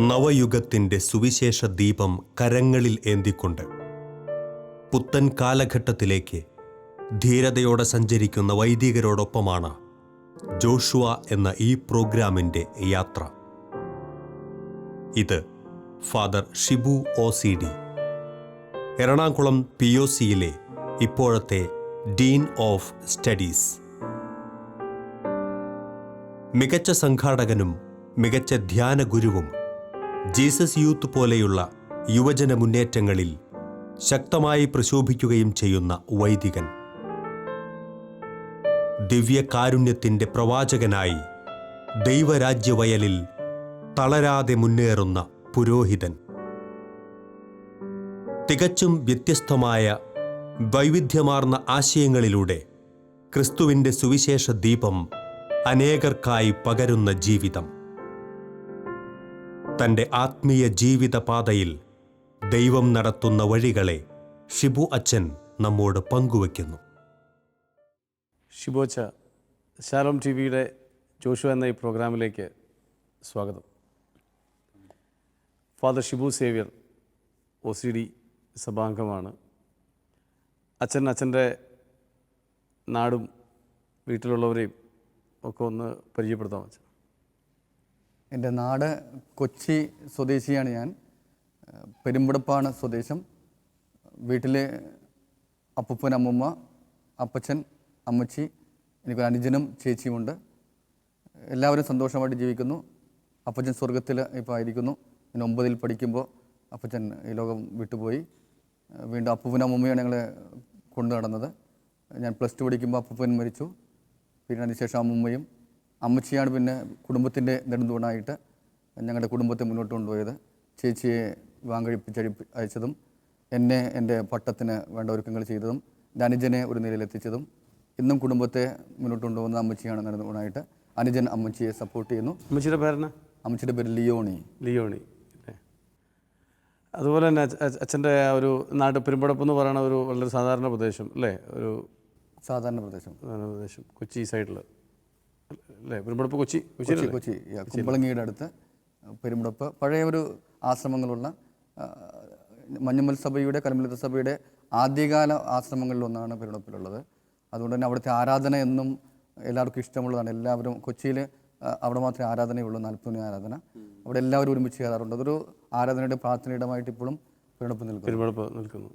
നവയുഗത്തിൻ്റെ സുവിശേഷ ദീപം കരങ്ങളിൽ ഏന്തിക്കൊണ്ട് പുത്തൻ കാലഘട്ടത്തിലേക്ക് ധീരതയോടെ സഞ്ചരിക്കുന്ന വൈദികരോടൊപ്പമാണ് ജോഷുവ എന്ന ഈ പ്രോഗ്രാമിൻ്റെ യാത്ര. ഇത് ഫാദർ ഷിബു OCD, എറണാകുളം POCയിലെ ഇപ്പോഴത്തെ ഡീൻ ഓഫ് സ്റ്റഡീസ്. മികച്ച സംഘാടകനും മികച്ച ധ്യാന ഗുരുവും ജീസസ് യൂത്ത് പോലെയുള്ള യുവജന മുന്നേറ്റങ്ങളിൽ ശക്തമായി പ്രശോഭിക്കുകയും ചെയ്യുന്ന വൈദികൻ. ദിവ്യകാരുണ്യത്തിൻ്റെ പ്രവാചകനായി ദൈവരാജ്യവയലിൽ തളരാതെ മുന്നേറുന്ന പുരോഹിതൻ. തികച്ചും വ്യത്യസ്തമായ വൈവിധ്യമാർന്ന ആശയങ്ങളിലൂടെ ക്രിസ്തുവിൻ്റെ സുവിശേഷ ദീപം അനേകർക്കായി പകരുന്ന ജീവിതം. തൻ്റെ ആത്മീയ ജീവിത പാതയിൽ ദൈവം നടത്തുന്ന വഴികളെ ഷിബു അച്ഛൻ നമ്മോട് പങ്കുവയ്ക്കുന്നു. ഷിബു അച്ഛ, ശാലോം TV ജോഷുവ എന്ന ഈ പ്രോഗ്രാമിലേക്ക് സ്വാഗതം. Father Shibu Xavier OCD സഭാംഗമാണ്. അച്ഛൻ്റെ നാടും വീട്ടിലുള്ളവരെയും ഒക്കെ ഒന്ന് പരിചയപ്പെടുത്താം അച്ഛൻ. എൻ്റെ നാട് കൊച്ചി സ്വദേശിയാണ് ഞാൻ. പെരുമ്പടപ്പാണ് സ്വദേശം. വീട്ടിൽ അപ്പൂപ്പൻ, അമ്മൂമ്മ, അപ്പച്ചൻ, അമ്മച്ചി, എനിക്കൊരു അനുജനും ചേച്ചിയുമുണ്ട്. എല്ലാവരും സന്തോഷമായിട്ട് ജീവിക്കുന്നു. അപ്പച്ചൻ സ്വർഗത്തിൽ ഇപ്പോൾ ആയിരിക്കുന്നു. ഞാൻ 9ൽ പഠിക്കുമ്പോൾ അപ്പച്ചൻ ഈ ലോകം വിട്ടുപോയി. വീണ്ടും അപ്പൂപ്പനും അമ്മൂമ്മയാണ് ഞങ്ങളെ കൊണ്ടു നടന്നത്. ഞാൻ +2 പഠിക്കുമ്പോൾ അപ്പൂപ്പൻ മരിച്ചു. പിന്നെ അതിനുശേഷം അമ്മൂമ്മയും അമ്മച്ചിയാണ് പിന്നെ കുടുംബത്തിൻ്റെ നെടുന്തൂണായിട്ട് ഞങ്ങളുടെ കുടുംബത്തെ മുന്നോട്ട് കൊണ്ടുപോയത്. ചേച്ചിയെ അയച്ചതും എന്നെ എൻ്റെ പട്ടത്തിന് വേണ്ട ഒരുക്കങ്ങൾ ചെയ്തതും എൻ്റെ അനുജനെ ഒരു നിലയിലെത്തിച്ചതും ഇന്നും കുടുംബത്തെ മുന്നോട്ട് കൊണ്ടുപോകുന്ന അമ്മച്ചിയാണ് നെടുന്തൂണായിട്ട്. അനുജൻ അമ്മച്ചിയെ സപ്പോർട്ട് ചെയ്യുന്നു. അമ്മച്ചിയുടെ പേരെന്നാ? അമ്മച്ചിയുടെ പേര് ലിയോണി. അല്ലേ? അതുപോലെ തന്നെ അച്ഛൻ്റെ ഒരു നാട് പെരുമ്പടപ്പ് എന്ന് പറയുന്ന ഒരു വളരെ സാധാരണ പ്രദേശം അല്ലേ? ഒരു സാധാരണ പ്രദേശം കൊച്ചി സൈഡിൽ അല്ലേ? പെരുമ്പടപ്പ് കൊച്ചി കുമ്പളങ്ങിയുടെ അടുത്ത് പെരുമ്പടപ്പ്. പഴയ ഒരു ആശ്രമങ്ങളുള്ള മഞ്ഞമ്മൽ സഭയുടെ, കർമ്മലീത സഭയുടെ ആദ്യകാല ആശ്രമങ്ങളിലൊന്നാണ് പെരുമ്പടപ്പിലുള്ളത്. അതുകൊണ്ട് തന്നെ അവിടുത്തെ ആരാധന എന്നും എല്ലാവർക്കും ഇഷ്ടമുള്ളതാണ്. എല്ലാവരും കൊച്ചിയിൽ അവിടെ മാത്രമേ ആരാധനയുള്ളൂ, 40 ആരാധന. അവിടെ എല്ലാവരും ഒരുമിച്ച് ചേരാറുണ്ട്. അതൊരു ആരാധനയുടെ പ്രാർത്ഥനയിടമായിട്ട് ഇപ്പോഴും പെരുമ്പടപ്പ് നിൽക്കുന്നു.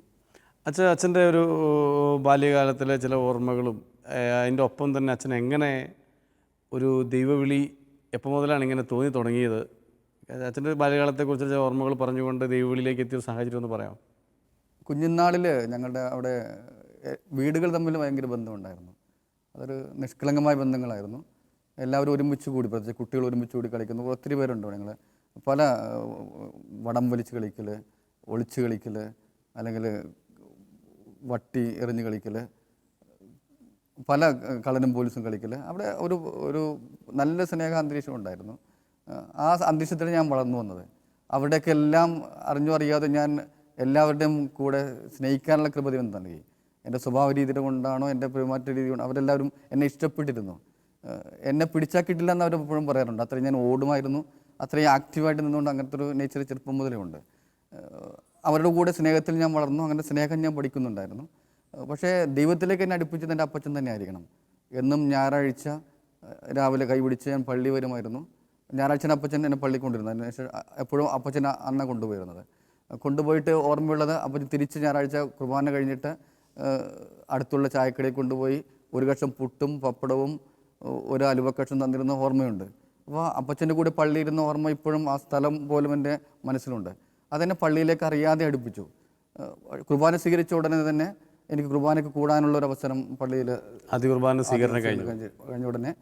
അച്ഛൻ്റെ ഒരു ബാല്യകാലത്തിലെ ചില ഓർമ്മകളും അതിൻ്റെ ഒപ്പം തന്നെ അച്ഛൻ എങ്ങനെ ഒരു ദൈവവിളി എപ്പോൾ മുതലാണ് ഇങ്ങനെ തോന്നി തുടങ്ങിയത്? അച്ഛൻ്റെ ബാല്യകാലത്തെക്കുറിച്ച് ചില ഓർമ്മകൾ പറഞ്ഞുകൊണ്ട് ദൈവവിളിയിലേക്ക് എത്തിയ സാഹചര്യം ഒന്ന് പറയാം. കുഞ്ഞുനാളിൽ ഞങ്ങളുടെ അവിടെ വീടുകൾ തമ്മിൽ ഭയങ്കര ബന്ധമുണ്ടായിരുന്നു. അതൊരു നിഷ്കളങ്കമായ ബന്ധങ്ങളായിരുന്നു. എല്ലാവരും ഒരുമിച്ച് കൂടി, പ്രത്യേകിച്ച് കുട്ടികൾ ഒരുമിച്ച് കൂടി കളിക്കുന്നു. ഒത്തിരി പേരുണ്ട് ഞങ്ങൾ. പല വടം വലിച്ച് കളിക്കൽ, ഒളിച്ച് കളിക്കൽ, അല്ലെങ്കിൽ വട്ടി എറിഞ്ഞ് കളിക്കൽ, പല കള്ളനും പോലീസും കളിക്കൽ. അവിടെ ഒരു നല്ല സ്നേഹാന്തരീക്ഷം ഉണ്ടായിരുന്നു. ആ അന്തരീക്ഷത്തിൽ ഞാൻ വളർന്നു വന്നത്. അവിടേക്ക് എല്ലാം അറിഞ്ഞോ അറിയാതെ ഞാൻ എല്ലാവരുടെയും കൂടെ സ്നേഹിക്കാനുള്ള കൃപ ദൈവം നൽകി. എൻ്റെ സ്വഭാവ രീതി കൊണ്ടാണോ എൻ്റെ പെരുമാറ്റ രീതി കൊണ്ട് അവരെല്ലാവരും എന്നെ ഇഷ്ടപ്പെട്ടിരുന്നു. എന്നെ പിടിച്ചാൽ കിട്ടില്ല എന്ന് അവരെപ്പോഴും പറയാറുണ്ട്. അത്രയും ഞാൻ ഓടുമായിരുന്നു. അത്രയും ആക്റ്റീവായിട്ട് നിന്നുകൊണ്ട് അങ്ങനത്തെ ഒരു നേച്ചർ ചെറുപ്പം മുതലേ ഉണ്ട്. അവരുടെ കൂടെ സ്നേഹത്തിൽ ഞാൻ വളർന്നു. അങ്ങനെ സ്നേഹം ഞാൻ പഠിക്കുന്നുണ്ടായിരുന്നു. പക്ഷേ ദൈവത്തിലേക്ക് എന്നെ അടുപ്പിച്ചത് എൻ്റെ അപ്പച്ചൻ തന്നെ ആയിരിക്കണം. എന്നും ഞായറാഴ്ച രാവിലെ കൈപിടിച്ച് ഞാൻ പള്ളി വരുമായിരുന്നു. ഞായറാഴ്ച അപ്പച്ചൻ എന്നെ പള്ളി കൊണ്ടിരുന്നു. അതിനുശേഷം എപ്പോഴും അപ്പച്ചൻ അന്ന കൊണ്ടുപോയിരുന്നത്. കൊണ്ടുപോയിട്ട് ഓർമ്മയുള്ളത് അപ്പച്ചൻ തിരിച്ച് ഞായറാഴ്ച കുർബാന കഴിഞ്ഞിട്ട് അടുത്തുള്ള ചായക്കടയിൽ കൊണ്ടുപോയി ഒരു കഷ്ണം പുട്ടും പപ്പടവും ഒരു അലുവക്കഷ്ണം തന്നിരുന്ന ഓർമ്മയുണ്ട്. അപ്പോൾ അപ്പച്ചൻ്റെ കൂടെ പള്ളിയിരുന്ന ഓർമ്മ ഇപ്പോഴും ആ സ്ഥലം പോലും എൻ്റെ മനസ്സിലുണ്ട്. അതെന്നെ പള്ളിയിലേക്ക് അറിയാതെ അടുപ്പിച്ചു. കുർബാന സ്വീകരിച്ച ഉടനെ തന്നെ എനിക്ക് കുർബാനയ്ക്ക് കൂടാനുള്ളൊരവസരം പള്ളിയിൽ കുർബാന സ്വീകരണം കഴിഞ്ഞ ഉടനെ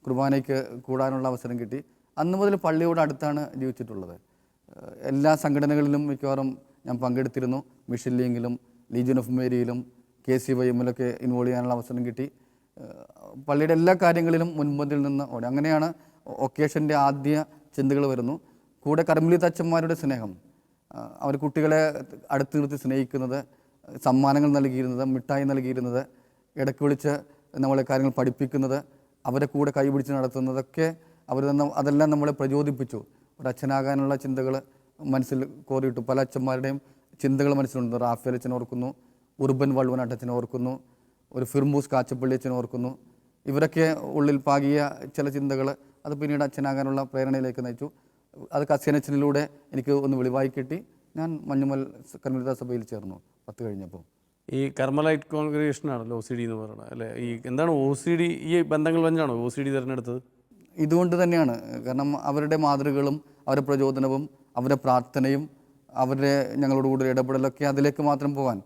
കുർബാനയ്ക്ക് കൂടാനുള്ള അവസരം കിട്ടി. അന്ന് മുതൽ പള്ളിയോട് അടുത്താണ് ജീവിച്ചിട്ടുള്ളത്. എല്ലാ സംഘടനകളിലും മിക്കവാറും ഞാൻ പങ്കെടുത്തിരുന്നു. മിഷൻ ലീഗിലും ലീജിയൻ ഓഫ് മേരിയിലും KCYM-ലൊക്കെ ഇൻവോൾവ് ചെയ്യാനുള്ള അവസരം കിട്ടി. പള്ളിയുടെ എല്ലാ കാര്യങ്ങളിലും മുൻപന്തിൽ നിന്ന് ഓടി. അങ്ങനെയാണ് ഒക്കേഷൻ്റെ ആദ്യ ചിന്തകൾ വരുന്നു. കൂടെ കർമ്മലീത അച്ഛന്മാരുടെ സ്നേഹം, അവർ കുട്ടികളെ അടുത്ത് നിർത്തി സ്നേഹിക്കുന്നത്, സമ്മാനങ്ങൾ നൽകിയിരുന്നത്, മിഠായി നൽകിയിരുന്നത്, ഇടയ്ക്ക് വിളിച്ച് നമ്മളെ കാര്യങ്ങൾ പഠിപ്പിക്കുന്നത്, അവരെ കൂടെ കൈപിടിച്ച് നടത്തുന്നതൊക്കെ അതെല്ലാം നമ്മളെ പ്രചോദിപ്പിച്ചു. ഒരു അച്ഛനാകാനുള്ള ചിന്തകൾ മനസ്സിൽ കോറിയിട്ടു. പല അച്ഛന്മാരുടെയും ചിന്തകൾ മനസ്സിലുണ്ട്. റാഫേൽ അച്ഛൻ ഓർക്കുന്നു, ഉറുബൻ വള്ളുവനാട്ട് അച്ഛൻ ഓർക്കുന്നു, ഒരു ഫിർമൂസ് കാച്ചപ്പള്ളി അച്ഛൻ ഓർക്കുന്നു. ഇവരൊക്കെ ഉള്ളിൽ പാകിയ ചില ചിന്തകൾ അത് പിന്നീട് അച്ഛനാകാനുള്ള പ്രേരണയിലേക്ക് നയിച്ചു. അത് കസ്യനച്ഛനിലൂടെ എനിക്ക് ഒന്ന് വെളിവായി കിട്ടി. ഞാൻ മഞ്ഞുമൽ കർമ്മലിത സഭയിൽ ചേർന്നു 10 കഴിഞ്ഞപ്പോൾ. ഈ കർമ്മലൈറ്റ് കോൺഗ്രിഗേഷനാണല്ലോ OCD എന്ന് പറയുന്നത് അല്ലേ? ഈ എന്താണ് OCD, ഈ ബന്ധങ്ങൾ വെച്ചാണോ OCD തിരഞ്ഞെടുത്തത്? ഇതുകൊണ്ട് തന്നെയാണ്. കാരണം അവരുടെ മാതൃകകളും അവരുടെ പ്രചോദനവും അവരുടെ പ്രാർത്ഥനയും അവരുടെ ഞങ്ങളോടുകൂടി ഇടപെടലൊക്കെ അതിലേക്ക് മാത്രം പോകാൻ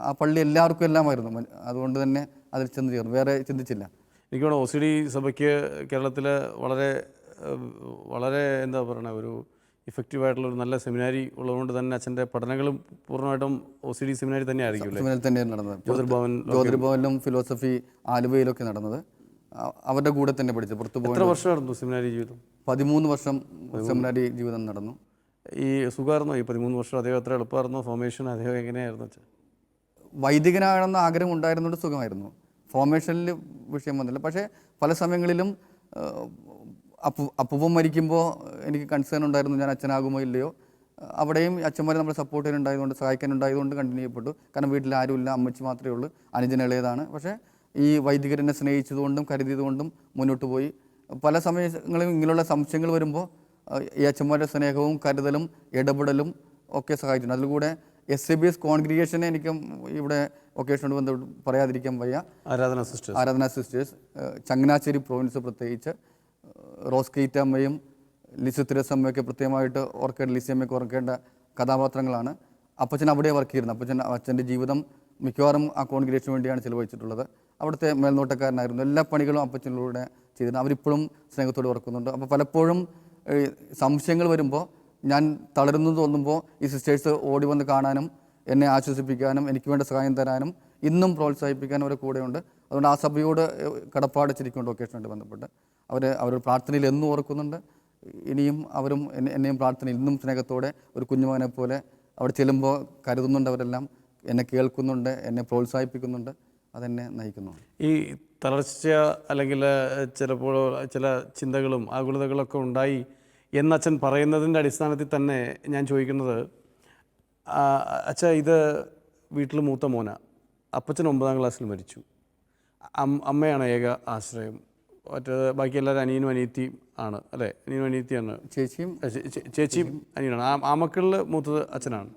ആ പള്ളി എല്ലാവർക്കും എല്ലാമായിരുന്നു. അതുകൊണ്ട് തന്നെ അതിൽ ചെന്ന് ചേർന്നു, വേറെ ചിന്തിച്ചില്ല. എനിക്ക് തോന്നുന്നു OCD സഭയ്ക്ക് കേരളത്തിൽ വളരെ വളരെ എന്താ പറയുക, ഒരു ഇഫക്റ്റീവായിട്ടുള്ളൊരു നല്ല സെമിനാരി ഉള്ളതുകൊണ്ട് തന്നെ അച്ഛൻ്റെ പഠനങ്ങളും പൂർണ്ണമായിട്ടും OCD സെമിനാരി തന്നെ ആയിരിക്കും. സെമിനാരിൽ തന്നെയാണ് നടന്നത്. ജ്യോതിർഭവൻ ജ്യോതിർഭവനിലും ഫിലോസഫി ആലുവയിലൊക്കെ നടന്നത്. അവരുടെ കൂടെ തന്നെ പഠിച്ചു. പുറത്തു പോയി. എത്ര വർഷമായിരുന്നു സെമിനാരി ജീവിതം? 13 വർഷം സെമിനാരി ജീവിതം നടന്നു. ഈ സുഖമായിരുന്നോ ഈ 13 വർഷം? അദ്ദേഹം എത്ര എളുപ്പമായിരുന്നോ ഫോർമേഷൻ? അദ്ദേഹം എങ്ങനെയായിരുന്നു അച്ഛൻ? വൈദികനാകണമെന്ന് ആഗ്രഹം ഉണ്ടായിരുന്നുകൊണ്ട് സുഖമായിരുന്നു. ഫോർമേഷനിൽ വിഷയം വന്നില്ല. പക്ഷേ പല സമയങ്ങളിലും അപ്പൂപ്പൻ മരിക്കുമ്പോൾ എനിക്ക് കൺസേൺ ഉണ്ടായിരുന്നു, ഞാൻ അച്ഛനാകുമോ ഇല്ലയോ. അവിടെയും അച്ഛന്മാരെ നമ്മളെ സപ്പോർട്ട് ചെയ്യാനുണ്ടായതുകൊണ്ട്, സഹായിക്കാനുണ്ടായതുകൊണ്ട് കണ്ടിന്യൂ ചെയ്യപ്പെട്ടു. കാരണം വീട്ടിൽ ആരുമില്ല, അമ്മച്ചി മാത്രമേ ഉള്ളൂ, അനുജൻ ഇളയതാണ്. പക്ഷേ ഈ വൈദികരെന്നെ സ്നേഹിച്ചതുകൊണ്ടും കരുതിയതുകൊണ്ടും മുന്നോട്ട് പോയി. പല സമയങ്ങളിലും ഇങ്ങനെയുള്ള സംശയങ്ങൾ വരുമ്പോൾ ഈ അച്ഛന്മാരുടെ സ്നേഹവും കരുതലും ഇടപെടലും ഒക്കെ സഹായിച്ചിട്ടുണ്ട്. അതിലൂടെ SABS കോൺഗ്രിഗേഷനെ എനിക്ക് ഇവിടെ ഒക്കേഷനോട് ബന്ധപ്പെട്ട് പറയാതിരിക്കാൻ വയ്യ. ആരാധന സിസ്റ്റേഴ്സ് ചങ്ങനാശ്ശേരി പ്രോവിൻസ് പ്രത്യേകിച്ച് റോസ് കീറ്റ അമ്മയും ലിസു തിരസമ്മയൊക്കെ പ്രത്യേകമായിട്ട് ഓർക്കേണ്ട, ലിസിയമ്മയൊക്കെ ഓർക്കേണ്ട കഥാപാത്രങ്ങളാണ്. അപ്പച്ചൻ അവിടെ വർക്ക് ചെയ്യുന്നത്. അച്ഛൻ്റെ ജീവിതം മിക്കവാറും ആ കോൺഗ്രിഗേഷന് വേണ്ടിയാണ് ചിലവഴിച്ചിട്ടുള്ളത്. അവിടുത്തെ മേൽനോട്ടക്കാരനായിരുന്നു. എല്ലാ പണികളും അപ്പച്ചനിലൂടെ ചെയ്തിരുന്നു. അവരിപ്പോഴും സ്നേഹത്തോടെ ഓർക്കുന്നുണ്ട്. അപ്പോൾ പലപ്പോഴും സംശയങ്ങൾ വരുമ്പോൾ, ഞാൻ തളരുന്നു തോന്നുമ്പോൾ ഈ സിസ്റ്റേഴ്സ് ഓടി വന്ന് കാണാനും എന്നെ ആശ്വസിപ്പിക്കാനും എനിക്ക് വേണ്ട സഹായം തരാനും ഇന്നും പ്രോത്സാഹിപ്പിക്കാനും അവരെ കൂടെയുണ്ട്. അതുകൊണ്ട് ആ സഭയോട് കടപ്പാട് ചിരിക്കൊണ്ട് ഒക്കേഷനുമായിട്ട് ബന്ധപ്പെട്ട് അവരുടെ പ്രാർത്ഥനയിൽ എന്നും ഓർക്കുന്നുണ്ട്. ഇനിയും അവരും എന്നെയും പ്രാർത്ഥനയിൽ ഇന്നും സ്നേഹത്തോടെ ഒരു കുഞ്ഞുമകനെ പോലെ അവിടെ ചെല്ലുമ്പോൾ കരുതുന്നുണ്ട്. അവരെല്ലാം എന്നെ കേൾക്കുന്നുണ്ട്, എന്നെ പ്രോത്സാഹിപ്പിക്കുന്നുണ്ട്, അതെന്നെ നയിക്കുന്നു. ഈ തളർച്ച അല്ലെങ്കിൽ ചിലപ്പോൾ ചില ചിന്തകളും ആകുലതകളൊക്കെ ഉണ്ടായി എന്നച്ഛൻ പറയുന്നതിൻ്റെ അടിസ്ഥാനത്തിൽ തന്നെ ഞാൻ ചോദിക്കുന്നത്, അച്ഛാ ഇത് വീട്ടിൽ മൂത്ത മോന, അപ്പച്ചൻ 9ാം ക്ലാസ്സിൽ മരിച്ചു, അമ്മയാണ് ഏക ആശ്രയം, മറ്റേത് ബാക്കി എല്ലാവരും അനിയനും അനിയത്തിയും ആണ് അല്ലേ? അനിയനും അനിയത്തിയാണ്, ചേച്ചിയും അനിയനാണ്. ആ മക്കളിൽ മൂത്തത് അച്ഛനാണ്.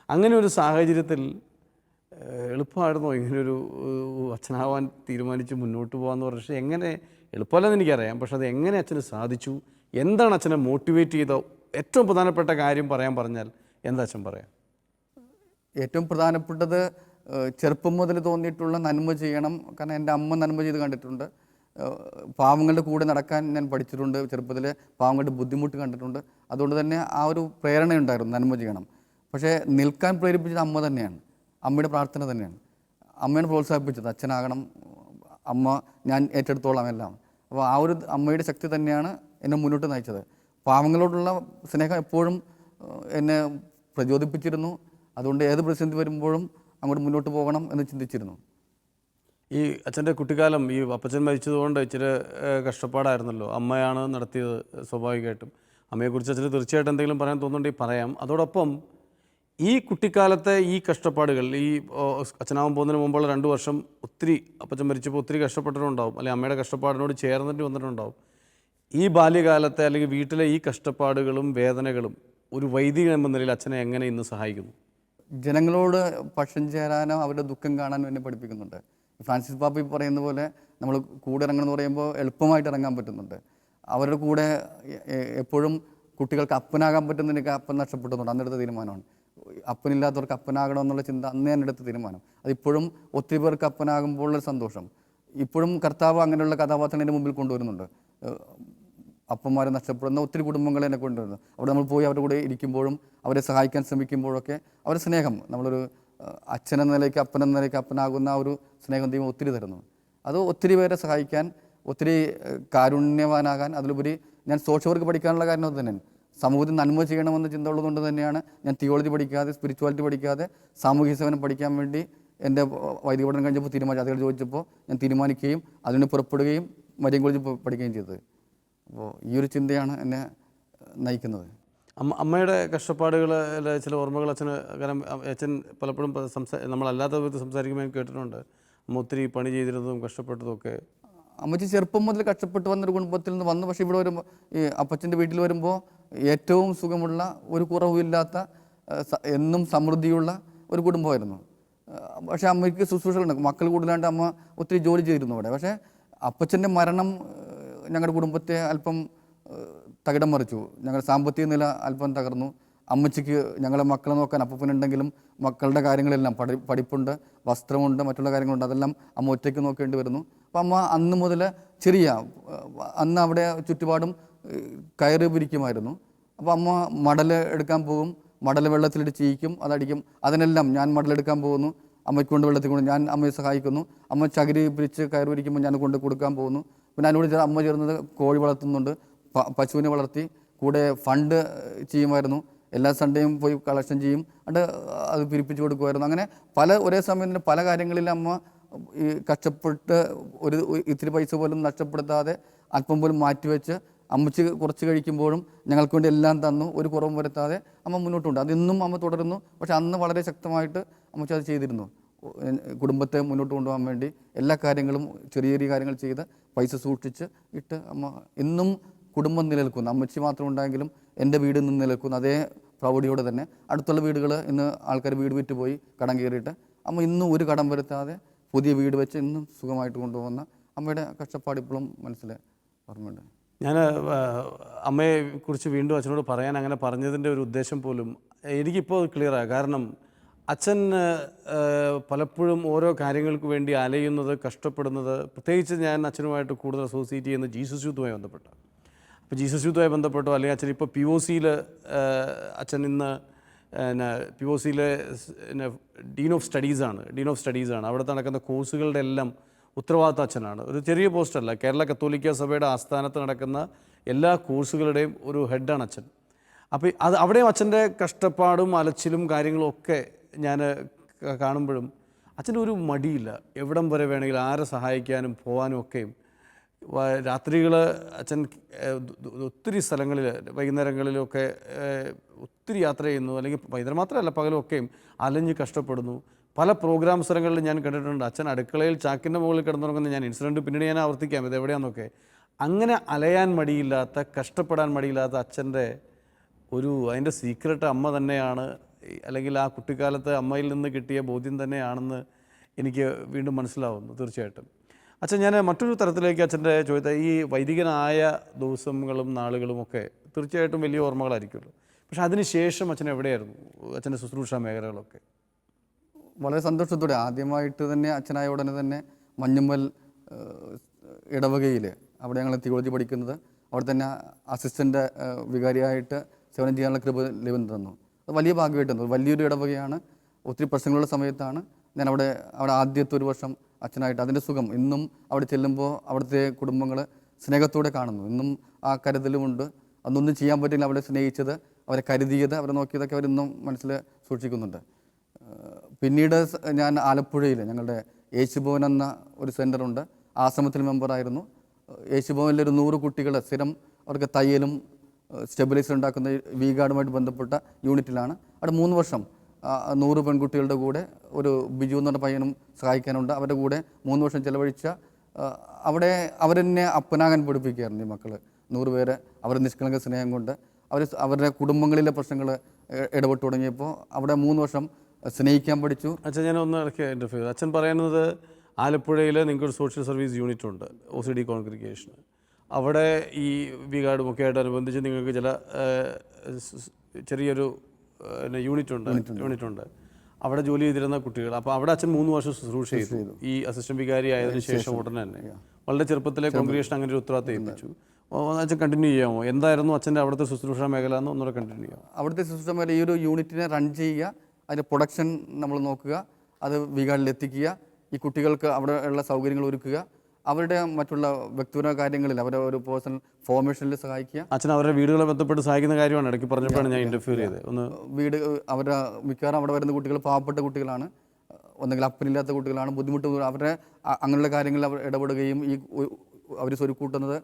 അങ്ങനെ ഒരു സാഹചര്യത്തിൽ എളുപ്പമായിരുന്നോ ഇങ്ങനൊരു അച്ഛനാവാൻ തീരുമാനിച്ച് മുന്നോട്ട് പോകാമെന്ന് പറഞ്ഞ? പക്ഷേ എങ്ങനെ, എളുപ്പമല്ലെന്ന് എനിക്കറിയാം, പക്ഷെ അത് എങ്ങനെ അച്ഛന് സാധിച്ചു? എന്താണ് അച്ഛനെ മോട്ടിവേറ്റ് ചെയ്ത ഏറ്റവും പ്രധാനപ്പെട്ട കാര്യം പറഞ്ഞാൽ എന്താ അച്ഛൻ പറയാം? ഏറ്റവും പ്രധാനപ്പെട്ടത് ചെറുപ്പം മുതൽ തോന്നിയിട്ടുള്ള നന്മ ചെയ്യണം. കാരണം എൻ്റെ അമ്മ നന്മ ചെയ്ത് കണ്ടിട്ടുണ്ട്. പാവങ്ങളുടെ കൂടെ നടക്കാൻ ഞാൻ പഠിച്ചിട്ടുണ്ട്. ചെറുപ്പത്തിൽ പാവങ്ങളുടെ ബുദ്ധിമുട്ട് കണ്ടിട്ടുണ്ട്. അതുകൊണ്ട് തന്നെ ആ ഒരു പ്രേരണയുണ്ടായിരുന്നു, നന്മ ചെയ്യണം. പക്ഷേ നിൽക്കാൻ പ്രേരിപ്പിച്ചത് അമ്മ തന്നെയാണ്, അമ്മയുടെ പ്രാർത്ഥന തന്നെയാണ്. അമ്മയാണ് പ്രോത്സാഹിപ്പിച്ചത്, അച്ഛനാകണം, അമ്മ ഞാൻ ഏറ്റെടുത്തോളാം എല്ലാം. അപ്പോൾ ആ ഒരു അമ്മയുടെ ശക്തി തന്നെയാണ് എന്നെ മുന്നോട്ട് നയിച്ചത്. പാവങ്ങളോടുള്ള സ്നേഹം എപ്പോഴും എന്നെ പ്രചോദിപ്പിച്ചിരുന്നു. അതുകൊണ്ട് ഏത് പ്രതിസന്ധി വരുമ്പോഴും അങ്ങോട്ട് മുന്നോട്ട് പോകണം എന്ന് ചിന്തിച്ചിരുന്നു. ഈ അച്ഛൻ്റെ കുട്ടിക്കാലം ഈ അപ്പച്ചൻ മരിച്ചതുകൊണ്ട് ഇച്ചിരി കഷ്ടപ്പാടായിരുന്നല്ലോ. അമ്മയാണ് നടത്തിയത് സ്വാഭാവികമായിട്ടും. അമ്മയെക്കുറിച്ച് അച്ഛന് തീർച്ചയായിട്ടും എന്തെങ്കിലും പറയാൻ തോന്നുന്നുണ്ടെങ്കിൽ പറയാം. അതോടൊപ്പം ഈ കുട്ടിക്കാലത്തെ ഈ കഷ്ടപ്പാടുകൾ, ഈ അച്ഛനാവാൻ പോകുന്നതിന് മുമ്പുള്ള 2 വർഷം ഒത്തിരി, അപ്പച്ചൻ മരിച്ചപ്പോൾ ഒത്തിരി കഷ്ടപ്പെട്ടിട്ടുണ്ടാവും, അല്ലെങ്കിൽ അമ്മയുടെ കഷ്ടപ്പാടിനോട് ചേർന്നിട്ട് വന്നിട്ടുണ്ടാവും. ഈ ബാല്യകാലത്തെ അല്ലെങ്കിൽ വീട്ടിലെ ഈ കഷ്ടപ്പാടുകളും വേദനകളും ഒരു വൈദികൻ എന്ന നിലയിൽ അച്ഛനെ എങ്ങനെ ഇന്ന് സഹായിക്കുന്നു? ജനങ്ങളോട് പക്ഷം ചേരാനോ അവരുടെ ദുഃഖം കാണാനോ എന്നെ പഠിപ്പിക്കുന്നുണ്ട്. ഫ്രാൻസിസ് പാപ്പ പറയുന്ന പോലെ നമ്മൾ കൂടെ ഇറങ്ങണമെന്ന് പറയുമ്പോൾ എളുപ്പമായിട്ട് ഇറങ്ങാൻ പറ്റുന്നുണ്ട്. അവരുടെ കൂടെ എപ്പോഴും കുട്ടികൾക്ക് അപ്പനാകാൻ പറ്റുന്നതിനൊക്കെ അപ്പൻ നഷ്ടപ്പെടുന്നുണ്ട്. അന്നെടുത്ത തീരുമാനമാണ്. അപ്പനില്ലാത്തവർക്ക് അപ്പനാകണമെന്നുള്ള ചിന്ത അന്ന് ഞാൻ എടുത്ത തീരുമാനം. അതിപ്പോഴും ഒത്തിരി പേർക്ക് അപ്പനാകുമ്പോഴുള്ള സന്തോഷം ഇപ്പോഴും കർത്താവ് അങ്ങനെയുള്ള കഥാപാത്രങ്ങളെ മുമ്പിൽ കൊണ്ടുവരുന്നുണ്ട്. അപ്പന്മാരെ നഷ്ടപ്പെടുന്ന ഒത്തിരി കുടുംബങ്ങളെ എന്നെ കൊണ്ടുവരുന്നു. അവിടെ നമ്മൾ പോയി അവരുടെ കൂടെ ഇരിക്കുമ്പോഴും അവരെ സഹായിക്കാൻ ശ്രമിക്കുമ്പോഴൊക്കെ അവരുടെ സ്നേഹം, നമ്മളൊരു അച്ഛനെന്ന നിലയ്ക്ക് അപ്പനെന്ന നിലയ്ക്ക് അപ്പനാകുന്ന ആ ഒരു സ്നേഹം ദൈവം ഒത്തിരി തരുന്നു. അത് ഒത്തിരി പേരെ സഹായിക്കാൻ, ഒത്തിരി കാരുണ്യവാനാകാൻ, അതിലുപരി ഞാൻ സോഷ്യൽ വർക്ക് പഠിക്കാനുള്ള കാരണം അത് തന്നെയാണ്. സമൂഹത്തിൽ നന്മ ചെയ്യണമെന്ന ചിന്ത ഉള്ളതുകൊണ്ട് തന്നെയാണ് ഞാൻ തിയോളജി പഠിക്കാതെ, സ്പിരിച്വാലിറ്റി പഠിക്കാതെ സാമൂഹിക സേവനം പഠിക്കാൻ വേണ്ടി എൻ്റെ വൈദിക പഠനം കഴിഞ്ഞപ്പോൾ അതികൾ ചോദിച്ചപ്പോൾ ഞാൻ തീരുമാനിക്കുകയും അതിന് പുറപ്പെടുകയും മരിയൻ കോളേജിൽ പഠിക്കുകയും ചെയ്തത്. അപ്പോൾ ഈ ഒരു ചിന്തയാണ് എന്നെ നയിക്കുന്നത്. അമ്മയുടെ കഷ്ടപ്പാടുകൾ ചില ഓർമ്മകൾ അച്ഛന്, കാരണം അച്ഛൻ പലപ്പോഴും നമ്മളല്ലാത്ത വിധത്തിൽ സംസാരിക്കുമ്പോൾ ഞാൻ കേട്ടിട്ടുണ്ട് അമ്മ ഒത്തിരി പണി ചെയ്തിരുന്നതും കഷ്ടപ്പെട്ടതും ഒക്കെ. അമ്മച്ചി ചെറുപ്പം മുതൽ കഷ്ടപ്പെട്ട് വന്നൊരു കുടുംബത്തിൽ നിന്ന് വന്നു. പക്ഷേ ഇവിടെ വരുമ്പോൾ ഈ അപ്പച്ചൻ്റെ വീട്ടിൽ വരുമ്പോൾ ഏറ്റവും സുഖമുള്ള, ഒരു കുറവുമില്ലാത്ത, എന്നും സമൃദ്ധിയുള്ള ഒരു കുടുംബമായിരുന്നു. പക്ഷേ അമ്മയ്ക്ക് ശുശ്രൂഷകളുണ്ട്, മക്കൾ കൂടുതലാണ്ട് അമ്മ ഒത്തിരി ജോലി ചെയ്തിരുന്നു അവിടെ. പക്ഷേ അപ്പച്ചൻ്റെ മരണം ഞങ്ങളുടെ കുടുംബത്തെ അല്പം തകിടം മറിച്ചു. ഞങ്ങളുടെ സാമ്പത്തിക നില അല്പം തകർന്നു. അമ്മച്ചിക്ക് ഞങ്ങളെ മക്കളെ നോക്കാൻ അപ്പനുണ്ടെങ്കിലും മക്കളുടെ കാര്യങ്ങളെല്ലാം പഠിപ്പുണ്ട്, വസ്ത്രമുണ്ട്, മറ്റുള്ള കാര്യങ്ങളുണ്ട്, അതെല്ലാം അമ്മ ഒറ്റയ്ക്ക് നോക്കേണ്ടി വരുന്നു. അപ്പം അമ്മ അന്ന് മുതൽ അന്ന് അവിടെ ചുറ്റുപാടും കയറ് പിരിക്കുമായിരുന്നു. അപ്പോൾ അമ്മ മടൽ എടുക്കാൻ പോകും, മടൽ വെള്ളത്തിലിട്ട് ചീയ്ക്കും, അതടിക്കും. അതിനെല്ലാം ഞാൻ മടലെടുക്കാൻ പോകുന്നു, അമ്മയ്ക്ക് കൊണ്ട് വെള്ളത്തിൽ കൊണ്ട് ഞാൻ അമ്മയെ സഹായിക്കുന്നു. അമ്മ ചകിരി പിരിച്ച് കയറ് പിരിക്കുമ്പോൾ ഞാൻ കൊണ്ട് കൊടുക്കാൻ പോകുന്നു. പിന്നെ അതിനോട് അമ്മ ചേർന്നത് കോഴി വളർത്തുന്നുണ്ട്, പശുവിനെ വളർത്തി, കൂടെ ഫണ്ട് ചെയ്യുമായിരുന്നു. എല്ലാ സൺഡേയും പോയി കളക്ഷൻ ചെയ്യും, അത് പിരിപ്പിച്ച് കൊടുക്കുമായിരുന്നു. അങ്ങനെ ഒരേ സമയം തന്നെ പല കാര്യങ്ങളിൽ അമ്മ ഈ കഷ്ടപ്പെട്ട് ഇത്തിരി പൈസ പോലും നഷ്ടപ്പെടുത്താതെ അല്പം പോലും മാറ്റിവെച്ച് അമ്മച്ചി കുറച്ച് കഴിക്കുമ്പോഴും ഞങ്ങൾക്ക് വേണ്ടി എല്ലാം തന്നു, ഒരു കുറവും വരുത്താതെ അമ്മ മുന്നോട്ടുണ്ട്. അതിന്നും അമ്മ തുടരുന്നു. പക്ഷെ അന്ന് വളരെ ശക്തമായിട്ട് അമ്മച്ചി അത് ചെയ്തിരുന്നു. കുടുംബത്തെ മുന്നോട്ട് കൊണ്ടുപോകാൻ വേണ്ടി എല്ലാ കാര്യങ്ങളും, ചെറിയ ചെറിയ കാര്യങ്ങൾ ചെയ്ത് പൈസ സൂക്ഷിച്ച് ഇട്ട് അമ്മ ഇന്നും കുടുംബം നിലനിൽക്കുന്നു. അമ്മച്ചി മാത്രം ഉണ്ടായെങ്കിലും എൻ്റെ വീട് നിന്ന് നിലനിൽക്കുന്നു അതേ പ്രൗഢിയോടെ തന്നെ. അടുത്തുള്ള വീടുകൾ ഇന്ന് ആൾക്കാർ വീട് വിറ്റ് പോയി കടം കയറിയിട്ട് അമ്മ ഇന്നും ഒരു കടം വരുത്താതെ പുതിയ വീട് വെച്ച് ഇന്നും സുഖമായിട്ട് കൊണ്ടുപോകുന്ന അമ്മയുടെ കഷ്ടപ്പാട് ഇപ്പോഴും മനസ്സിൽ ഓർമ്മയുണ്ട്. ഞാൻ അമ്മയെക്കുറിച്ച് വീണ്ടും അച്ഛനോട് പറയാൻ അങ്ങനെ പറഞ്ഞതിൻ്റെ ഒരു ഉദ്ദേശം പോലും എനിക്കിപ്പോൾ ക്ലിയറാണ്. കാരണം അച്ഛൻ പലപ്പോഴും ഓരോ കാര്യങ്ങൾക്ക് വേണ്ടി അലയുന്നത്, കഷ്ടപ്പെടുന്നത്, പ്രത്യേകിച്ച് ഞാൻ അച്ഛനുമായിട്ട് കൂടുതൽ അസോസിയേറ്റ് ചെയ്യുന്ന ജീസസ് യൂത്തുമായി ബന്ധപ്പെട്ട്. അപ്പോൾ ജീസസ് യൂത്തുമായി ബന്ധപ്പെട്ടോ അല്ലെങ്കിൽ അച്ഛൻ ഇപ്പോൾ POC അച്ഛൻ ഇന്ന് POC ഡീൻ ഓഫ് സ്റ്റഡീസാണ്. അവിടുത്തെ നടക്കുന്ന കോഴ്സുകളുടെ എല്ലാം ഉത്തരവാദിത്ത അച്ഛനാണ്. ഒരു ചെറിയ പോസ്റ്റല്ല, കേരള കത്തോലിക്ക സഭയുടെ ആസ്ഥാനത്ത് നടക്കുന്ന എല്ലാ കോഴ്സുകളുടെയും ഒരു ഹെഡാണ് അച്ഛൻ. അപ്പോൾ അവിടെയും അച്ഛൻ്റെ കഷ്ടപ്പാടും അലച്ചിലും കാര്യങ്ങളും ഒക്കെ ഞാൻ കാണുമ്പോഴും അച്ഛൻ്റെ ഒരു മടിയില്ല. എവിടം വരെ വേണമെങ്കിലും ആരെ സഹായിക്കാനും പോകാനും ഒക്കെയും. രാത്രികൾ അച്ഛൻ ഒത്തിരി സ്ഥലങ്ങളിൽ വൈകുന്നേരങ്ങളിലൊക്കെ ഒത്തിരി യാത്ര ചെയ്യുന്നു, അല്ലെങ്കിൽ വൈകുന്നേരം മാത്രമല്ല പകലൊക്കെയും അലഞ്ഞ് കഷ്ടപ്പെടുന്നു. പല പ്രോഗ്രാം സ്ഥലങ്ങളിൽ ഞാൻ കണ്ടിട്ടുണ്ട് അച്ഛൻ അടുക്കളയിൽ ചാക്കിൻ്റെ മുകളിൽ കിടന്നുറങ്ങുന്ന ഞാൻ ഇൻസിഡൻറ്റ് പിന്നീട് ഞാൻ ആവർത്തിക്കാം ഇത് എവിടെയാണെന്നൊക്കെ. അങ്ങനെ അലയാൻ മടിയില്ലാത്ത, കഷ്ടപ്പെടാൻ മടിയില്ലാത്ത അച്ഛൻ്റെ അതിൻ്റെ സീക്രട്ട് അമ്മ തന്നെയാണ്, അല്ലെങ്കിൽ ആ കുട്ടിക്കാലത്ത് അമ്മയിൽ നിന്ന് കിട്ടിയ ബോധ്യം തന്നെയാണെന്ന് എനിക്ക് വീണ്ടും മനസ്സിലാവുന്നു. തീർച്ചയായിട്ടും അച്ഛൻ, ഞാൻ മറ്റൊരു തരത്തിലേക്ക് അച്ഛൻ്റെ ചോദിച്ചാൽ, ഈ വൈദികനായ ദിവസങ്ങളും നാളുകളും ഒക്കെ തീർച്ചയായിട്ടും വലിയ ഓർമ്മകളായിരിക്കുമല്ലോ. പക്ഷെ അതിന് ശേഷം അച്ഛൻ എവിടെയായിരുന്നു, അച്ഛൻ്റെ ശുശ്രൂഷ മേഖലകളൊക്കെ? വളരെ സന്തോഷത്തോടെ ആദ്യമായിട്ട് തന്നെ അച്ഛനായ ഉടനെ തന്നെ മഞ്ഞുമ്മൽ ഇടവകയിൽ, അവിടെ ഞങ്ങൾ തിയോളജി പഠിക്കുന്നത്, അവിടെ തന്നെ അസിസ്റ്റൻ്റ് വികാരിയായിട്ട് സേവനം ചെയ്യാനുള്ള കൃപ ലഭിച്ചു. അത് വലിയ ഭാഗ്യമായിട്ട് തന്നു. വലിയൊരു ഇടവകയാണ്, ഒത്തിരി പ്രശ്നങ്ങളുടെ സമയത്താണ് ഞാൻ അവിടെ ആദ്യത്തെ ഒരു വർഷം അച്ഛനായിട്ട്. അതിൻ്റെ സുഖം ഇന്നും അവിടെ ചെല്ലുമ്പോൾ അവിടുത്തെ കുടുംബങ്ങൾ സ്നേഹത്തോടെ കാണുന്നു. ഇന്നും ആ കരുതലുമുണ്ട്. അതൊന്നും ചെയ്യാൻ പറ്റില്ല, അവരെ സ്നേഹിച്ചത്, അവരെ കരുതിയത്, അവരെ നോക്കിയതൊക്കെ അവരിന്നും മനസ്സിൽ സൂക്ഷിക്കുന്നുണ്ട്. പിന്നീട് ഞാൻ ആലപ്പുഴയിൽ ഞങ്ങളുടെ യേശുഭവൻ എന്ന ഒരു സെൻ്ററുണ്ട്, ആശ്രമത്തിൽ മെമ്പറായിരുന്നു. യേശുഭവനിൽ ഒരു 100 കുട്ടികൾ സ്ഥിരം അവർക്ക് തയ്യലും സ്റ്റെബിലൈസർ ഉണ്ടാക്കുന്ന വീഗാർഡുമായിട്ട് ബന്ധപ്പെട്ട യൂണിറ്റിലാണ്. അവിടെ 3 വർഷം 100 പെൺകുട്ടികളുടെ കൂടെ ഒരു ബിജു എന്ന് പറഞ്ഞ പയ്യനും സഹായിക്കാനുണ്ട്. അവരുടെ കൂടെ 3 വർഷം ചിലവഴിച്ച അവിടെ അവരെന്നെ അപ്പനാകാൻ പഠിപ്പിക്കുകയായിരുന്നു ഈ മക്കൾ 100 പേര്. അവരുടെ നിഷ്കളങ്ക സ്നേഹം കൊണ്ട് അവരുടെ കുടുംബങ്ങളിലെ പ്രശ്നങ്ങൾ ഇടപെട്ട് തുടങ്ങിയപ്പോൾ അവിടെ 3 വർഷം സ്നേഹിക്കാൻ പഠിച്ചു. അച്ഛൻ, ഞാൻ ഒന്ന് ഇടയ്ക്ക് ഇൻ്റർഫിയർ. അച്ഛൻ പറയുന്നത് ആലപ്പുഴയിൽ നിങ്ങൾക്കൊരു സോഷ്യൽ സർവീസ് യൂണിറ്റ് ഉണ്ട്, OCD കോൺഗ്രിഗേഷന്. അവിടെ ഈ വികാർഡുമൊക്കെ ആയിട്ട് അനുബന്ധിച്ച് നിങ്ങൾക്ക് ചില ചെറിയൊരു യൂണിറ്റ് ഉണ്ട്. അവിടെ ജോലി ചെയ്തിരുന്ന കുട്ടികൾ. അപ്പോൾ അവിടെ അച്ഛൻ 3 വർഷം ശുശ്രൂഷ ചെയ്തു. ഈ അസിസ്റ്റന്റ് വികാരി ആയതിനു ശേഷം ഉടനെ തന്നെ വളരെ ചെറുപ്പത്തിലെ കോൺഗ്രിഗേഷൻ അങ്ങനെ ഒരു ഉത്തരവാദിത്തം ഏൽപ്പിച്ചു. അച്ഛൻ കണ്ടിന്യൂ ചെയ്യാമോ? എന്തായിരുന്നു അച്ഛൻ്റെ അവിടുത്തെ ശുശ്രൂഷ മേഖല എന്ന് ഒന്നുകൂടെ കണ്ടിന്യൂ ചെയ്യാം? അവിടുത്തെ ശുശ്രൂഷ മേഖല ഈ ഒരു യൂണിറ്റിനെ റൺ ചെയ്യുക, അതിൻ്റെ പ്രൊഡക്ഷൻ നമ്മൾ നോക്കുക, അത് വികാരിൽ എത്തിക്കുക, ഈ കുട്ടികൾക്ക് അവിടെ ഉള്ള സൗകര്യങ്ങൾ ഒരുക്കുക, അവരുടെ മറ്റുള്ള വ്യക്തിപരമായ കാര്യങ്ങളിൽ അവരുടെ ഒരു പേഴ്സണൽ ഫോർമേഷനിൽ സഹായിക്കുക. അച്ഛൻ അവരുടെ വീടുകളെ ബന്ധപ്പെട്ട് സഹായിക്കുന്ന കാര്യമാണ് ഇടയ്ക്ക് പറഞ്ഞപ്പോഴാണ് ഞാൻ ഇൻ്റർഫിയർ ചെയ്തത്. വീട് അവരുടെ മിക്കവാറും അവിടെ വരുന്ന കുട്ടികൾ പാവപ്പെട്ട കുട്ടികളാണ്, ഒന്നെങ്കിൽ അപ്പനില്ലാത്ത കുട്ടികളാണ്, ബുദ്ധിമുട്ട് അവരുടെ അങ്ങനെയുള്ള കാര്യങ്ങളിൽ അവർ ഇടപെടുകയും ഈ അവർ സ്വരുക്കൂട്ടുന്നത്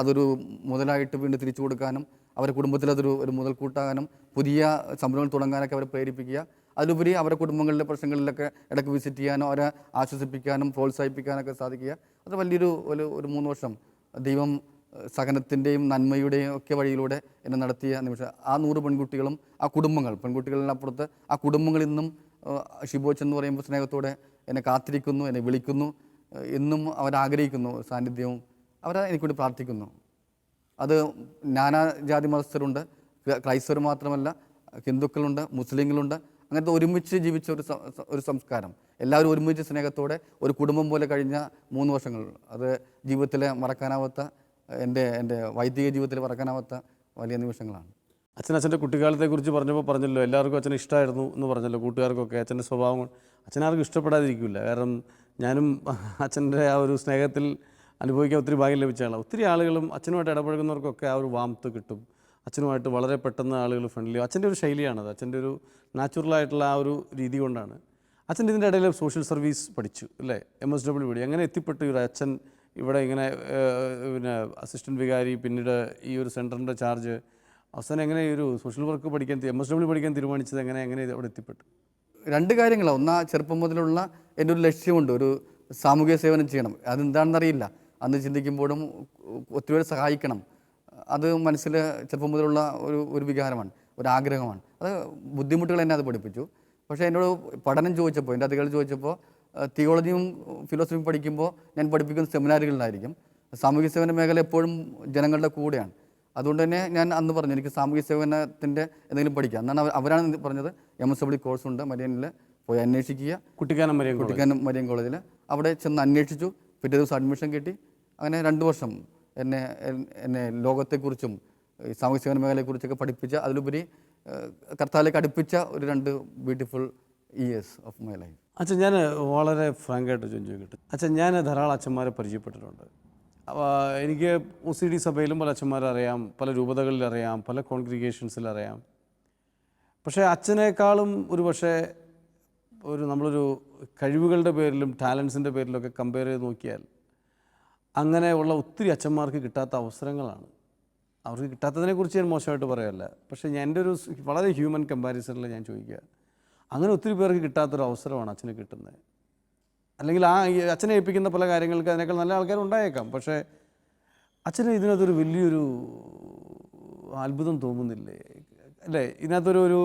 അതൊരു മുതലായിട്ട് വീണ്ടും തിരിച്ചു കൊടുക്കാനും അവരുടെ കുടുംബത്തിൽ അതൊരു ഒരു മുതൽക്കൂട്ടാകാനും പുതിയ സംരംഭങ്ങൾ തുടങ്ങാനൊക്കെ അവരെ പ്രേരിപ്പിക്കുക. അതിലുപരി അവരുടെ കുടുംബങ്ങളിലെ പ്രശ്നങ്ങളിലൊക്കെ ഇടയ്ക്ക് വിസിറ്റ് ചെയ്യാനോ അവരെ ആശ്വസിപ്പിക്കാനും പ്രോത്സാഹിപ്പിക്കാനൊക്കെ സാധിക്കുക. അത് വലിയൊരു ഒരു 3 വർഷം ദൈവം സഹനത്തിൻ്റെയും നന്മയുടെയും ഒക്കെ വഴിയിലൂടെ എന്നെ നടത്തിയ നിമിഷം. ആ 100 പെൺകുട്ടികളും ആ പെൺകുട്ടികളിനപ്പുറത്ത് ആ കുടുംബങ്ങളിൽ നിന്നും ഷിബു അച്ഛൻ എന്ന് പറയുമ്പോൾ സ്നേഹത്തോടെ എന്നെ കാത്തിരിക്കുന്നു, എന്നെ വിളിക്കുന്നു, എന്നും അവരാഗ്രഹിക്കുന്നു സാന്നിധ്യവും. അവരെ എനിക്കൂടി പ്രാർത്ഥിക്കുന്നു. അത് നാനാജാതി മതസ്ഥരുണ്ട്, ക്രൈസ്തവർ മാത്രമല്ല, ഹിന്ദുക്കളുണ്ട്, മുസ്ലിങ്ങളുണ്ട്. അങ്ങനത്തെ ഒരുമിച്ച് ജീവിച്ച ഒരു സംസ്കാരം, എല്ലാവരും ഒരുമിച്ച് സ്നേഹത്തോടെ ഒരു കുടുംബം പോലെ കഴിഞ്ഞ 3 വർഷങ്ങൾ, അത് ജീവിതത്തിലെ മറക്കാനാവാത്ത, എൻ്റെ വൈദിക ജീവിതത്തിൽ മറക്കാനാവാത്ത വലിയ നിമിഷങ്ങളാണ്. അച്ഛൻ്റെ കുട്ടിക്കാലത്തെക്കുറിച്ച് പറഞ്ഞല്ലോ, എല്ലാവർക്കും അച്ഛനെ ഇഷ്ടമായിരുന്നു എന്ന് പറഞ്ഞല്ലോ, കൂട്ടുകാർക്കൊക്കെ അച്ഛൻ്റെ സ്വഭാവം അച്ഛനാർക്കും ഇഷ്ടപ്പെടാതിരിക്കില്ല. കാരണം ഞാനും അച്ഛൻ്റെ ആ ഒരു സ്നേഹത്തിൽ അനുഭവിക്കാൻ ഒത്തിരി ഭാഗ്യം ലഭിച്ച ആളാണ്. ഒത്തിരി ആളുകളും അച്ഛനുമായിട്ട് ഇടപഴകുന്നവർക്കൊക്കെ ആ ഒരു വാംത്ത് കിട്ടും. അച്ഛനുമായിട്ട് വളരെ പെട്ടെന്ന് ആളുകൾ ഫ്രണ്ട്ലി. അച്ഛൻ്റെ ഒരു ശൈലിയാണത്, അച്ഛൻ്റെ ഒരു നാച്ചുറലായിട്ടുള്ള ആ ഒരു രീതി കൊണ്ടാണ്. അച്ഛൻ ഇതിൻ്റെ ഇടയിൽ സോഷ്യൽ സർവീസ് പഠിച്ചു അല്ലേ, MSW പഠിച്ചു. അങ്ങനെ എത്തിപ്പെട്ടു ഒരു അച്ഛൻ ഇവിടെ ഇങ്ങനെ പിന്നെ അസിസ്റ്റൻറ്റ് വികാരി, പിന്നീട് ഈ ഒരു സെൻറ്ററിൻ്റെ ചാർജ്, അവസാനം എങ്ങനെ ഈ ഒരു സോഷ്യൽ വർക്ക് പഠിക്കാൻ MSW പഠിക്കാൻ തീരുമാനിച്ചത് എങ്ങനെ അവിടെ എത്തിപ്പെട്ടു? 2 കാര്യങ്ങളാണ്. ഒന്ന്, ചെറുപ്പം മുതലുള്ള എൻ്റെ ഒരു ലക്ഷ്യമുണ്ട്, ഒരു സാമൂഹിക സേവനം ചെയ്യണം. അതെന്താണെന്നറിയില്ല, അന്ന് ചിന്തിക്കുമ്പോഴും ഒത്തിരി സഹായിക്കണം. അത് മനസ്സിൽ ചെറുപ്പം മുതലുള്ള ഒരു വികാരമാണ്, ഒരാഗ്രഹമാണ്. അത് ബുദ്ധിമുട്ടുകൾ എന്നെ അത് പഠിപ്പിച്ചു. പക്ഷേ എന്നോട് പഠനം ചോദിച്ചപ്പോൾ, എൻ്റെ അധികാരികൾ ചോദിച്ചപ്പോൾ, തിയോളജിയും ഫിലോസഫിയും പഠിക്കുമ്പോൾ ഞാൻ പഠിപ്പിക്കുന്ന സെമിനാറുകളിലായിരിക്കും. സാമൂഹിക സേവന മേഖല എപ്പോഴും ജനങ്ങളുടെ കൂടെയാണ്. അതുകൊണ്ട് തന്നെ ഞാൻ അന്ന് പറഞ്ഞു എനിക്ക് സാമൂഹിക സേവനത്തിൻ്റെ എന്തെങ്കിലും പഠിക്കാം. എന്നാണ് അവരാണ് പറഞ്ഞത് MSW കോഴ്സുണ്ട് മരിയനിൽ, പോയി അന്വേഷിക്കുക. കുട്ടിക്കാനം മരിയൻ കോളേജിൽ അവിടെ ചെന്ന് അന്വേഷിച്ചു. പിറ്റേ ദിവസം അഡ്മിഷൻ കിട്ടി. അങ്ങനെ 2 വർഷം എന്നെ ലോകത്തെക്കുറിച്ചും സാമൂഹിക സേവന മേഖലയെക്കുറിച്ചൊക്കെ പഠിപ്പിച്ച, അതിലുപരി കർത്താവിലേക്ക് അടുപ്പിച്ച ഒരു 2 beautiful years of my life. അച്ഛൻ, ഞാൻ വളരെ ഫ്രാങ്കായിട്ട് ചോദിക്കട്ടെ അച്ഛൻ, ഞാൻ ധാരാളം അച്ഛന്മാരെ പരിചയപ്പെട്ടിട്ടുണ്ട്. എനിക്ക് OCD സഭയിലും പല അച്ഛന്മാരെ അറിയാം, പല രൂപതകളിൽ അറിയാം, പല കോൺഗ്രിഗേഷൻസിൽ അറിയാം. പക്ഷേ അച്ഛനേക്കാളും നമ്മളൊരു കഴിവുകളുടെ പേരിലും ടാലൻസിൻ്റെ പേരിലൊക്കെ കമ്പയർ ചെയ്ത് നോക്കിയാൽ അങ്ങനെയുള്ള ഒത്തിരി അച്ഛന്മാർക്ക് കിട്ടാത്ത അവസരങ്ങളാണ്. അവർക്ക് കിട്ടാത്തതിനെക്കുറിച്ച് ഞാൻ മോശമായിട്ട് പറയല്ല, പക്ഷേ എൻ്റെ ഒരു വളരെ ഹ്യൂമൻ കമ്പാരിസണിൽ ഞാൻ ചോദിക്കുക, അങ്ങനെ ഒത്തിരി പേർക്ക് കിട്ടാത്തൊരു അവസരമാണ് അച്ഛന് കിട്ടുന്നത്. അല്ലെങ്കിൽ അച്ഛനെ ഏൽപ്പിക്കുന്ന പല കാര്യങ്ങൾക്ക് അതിനേക്കാൾ നല്ല ആൾക്കാരുണ്ടായേക്കാം. പക്ഷേ അച്ഛന് ഇതിനകത്തൊരു വലിയൊരു അത്ഭുതം തോന്നുന്നില്ലേ അല്ലേ? ഇതിനകത്തൊരു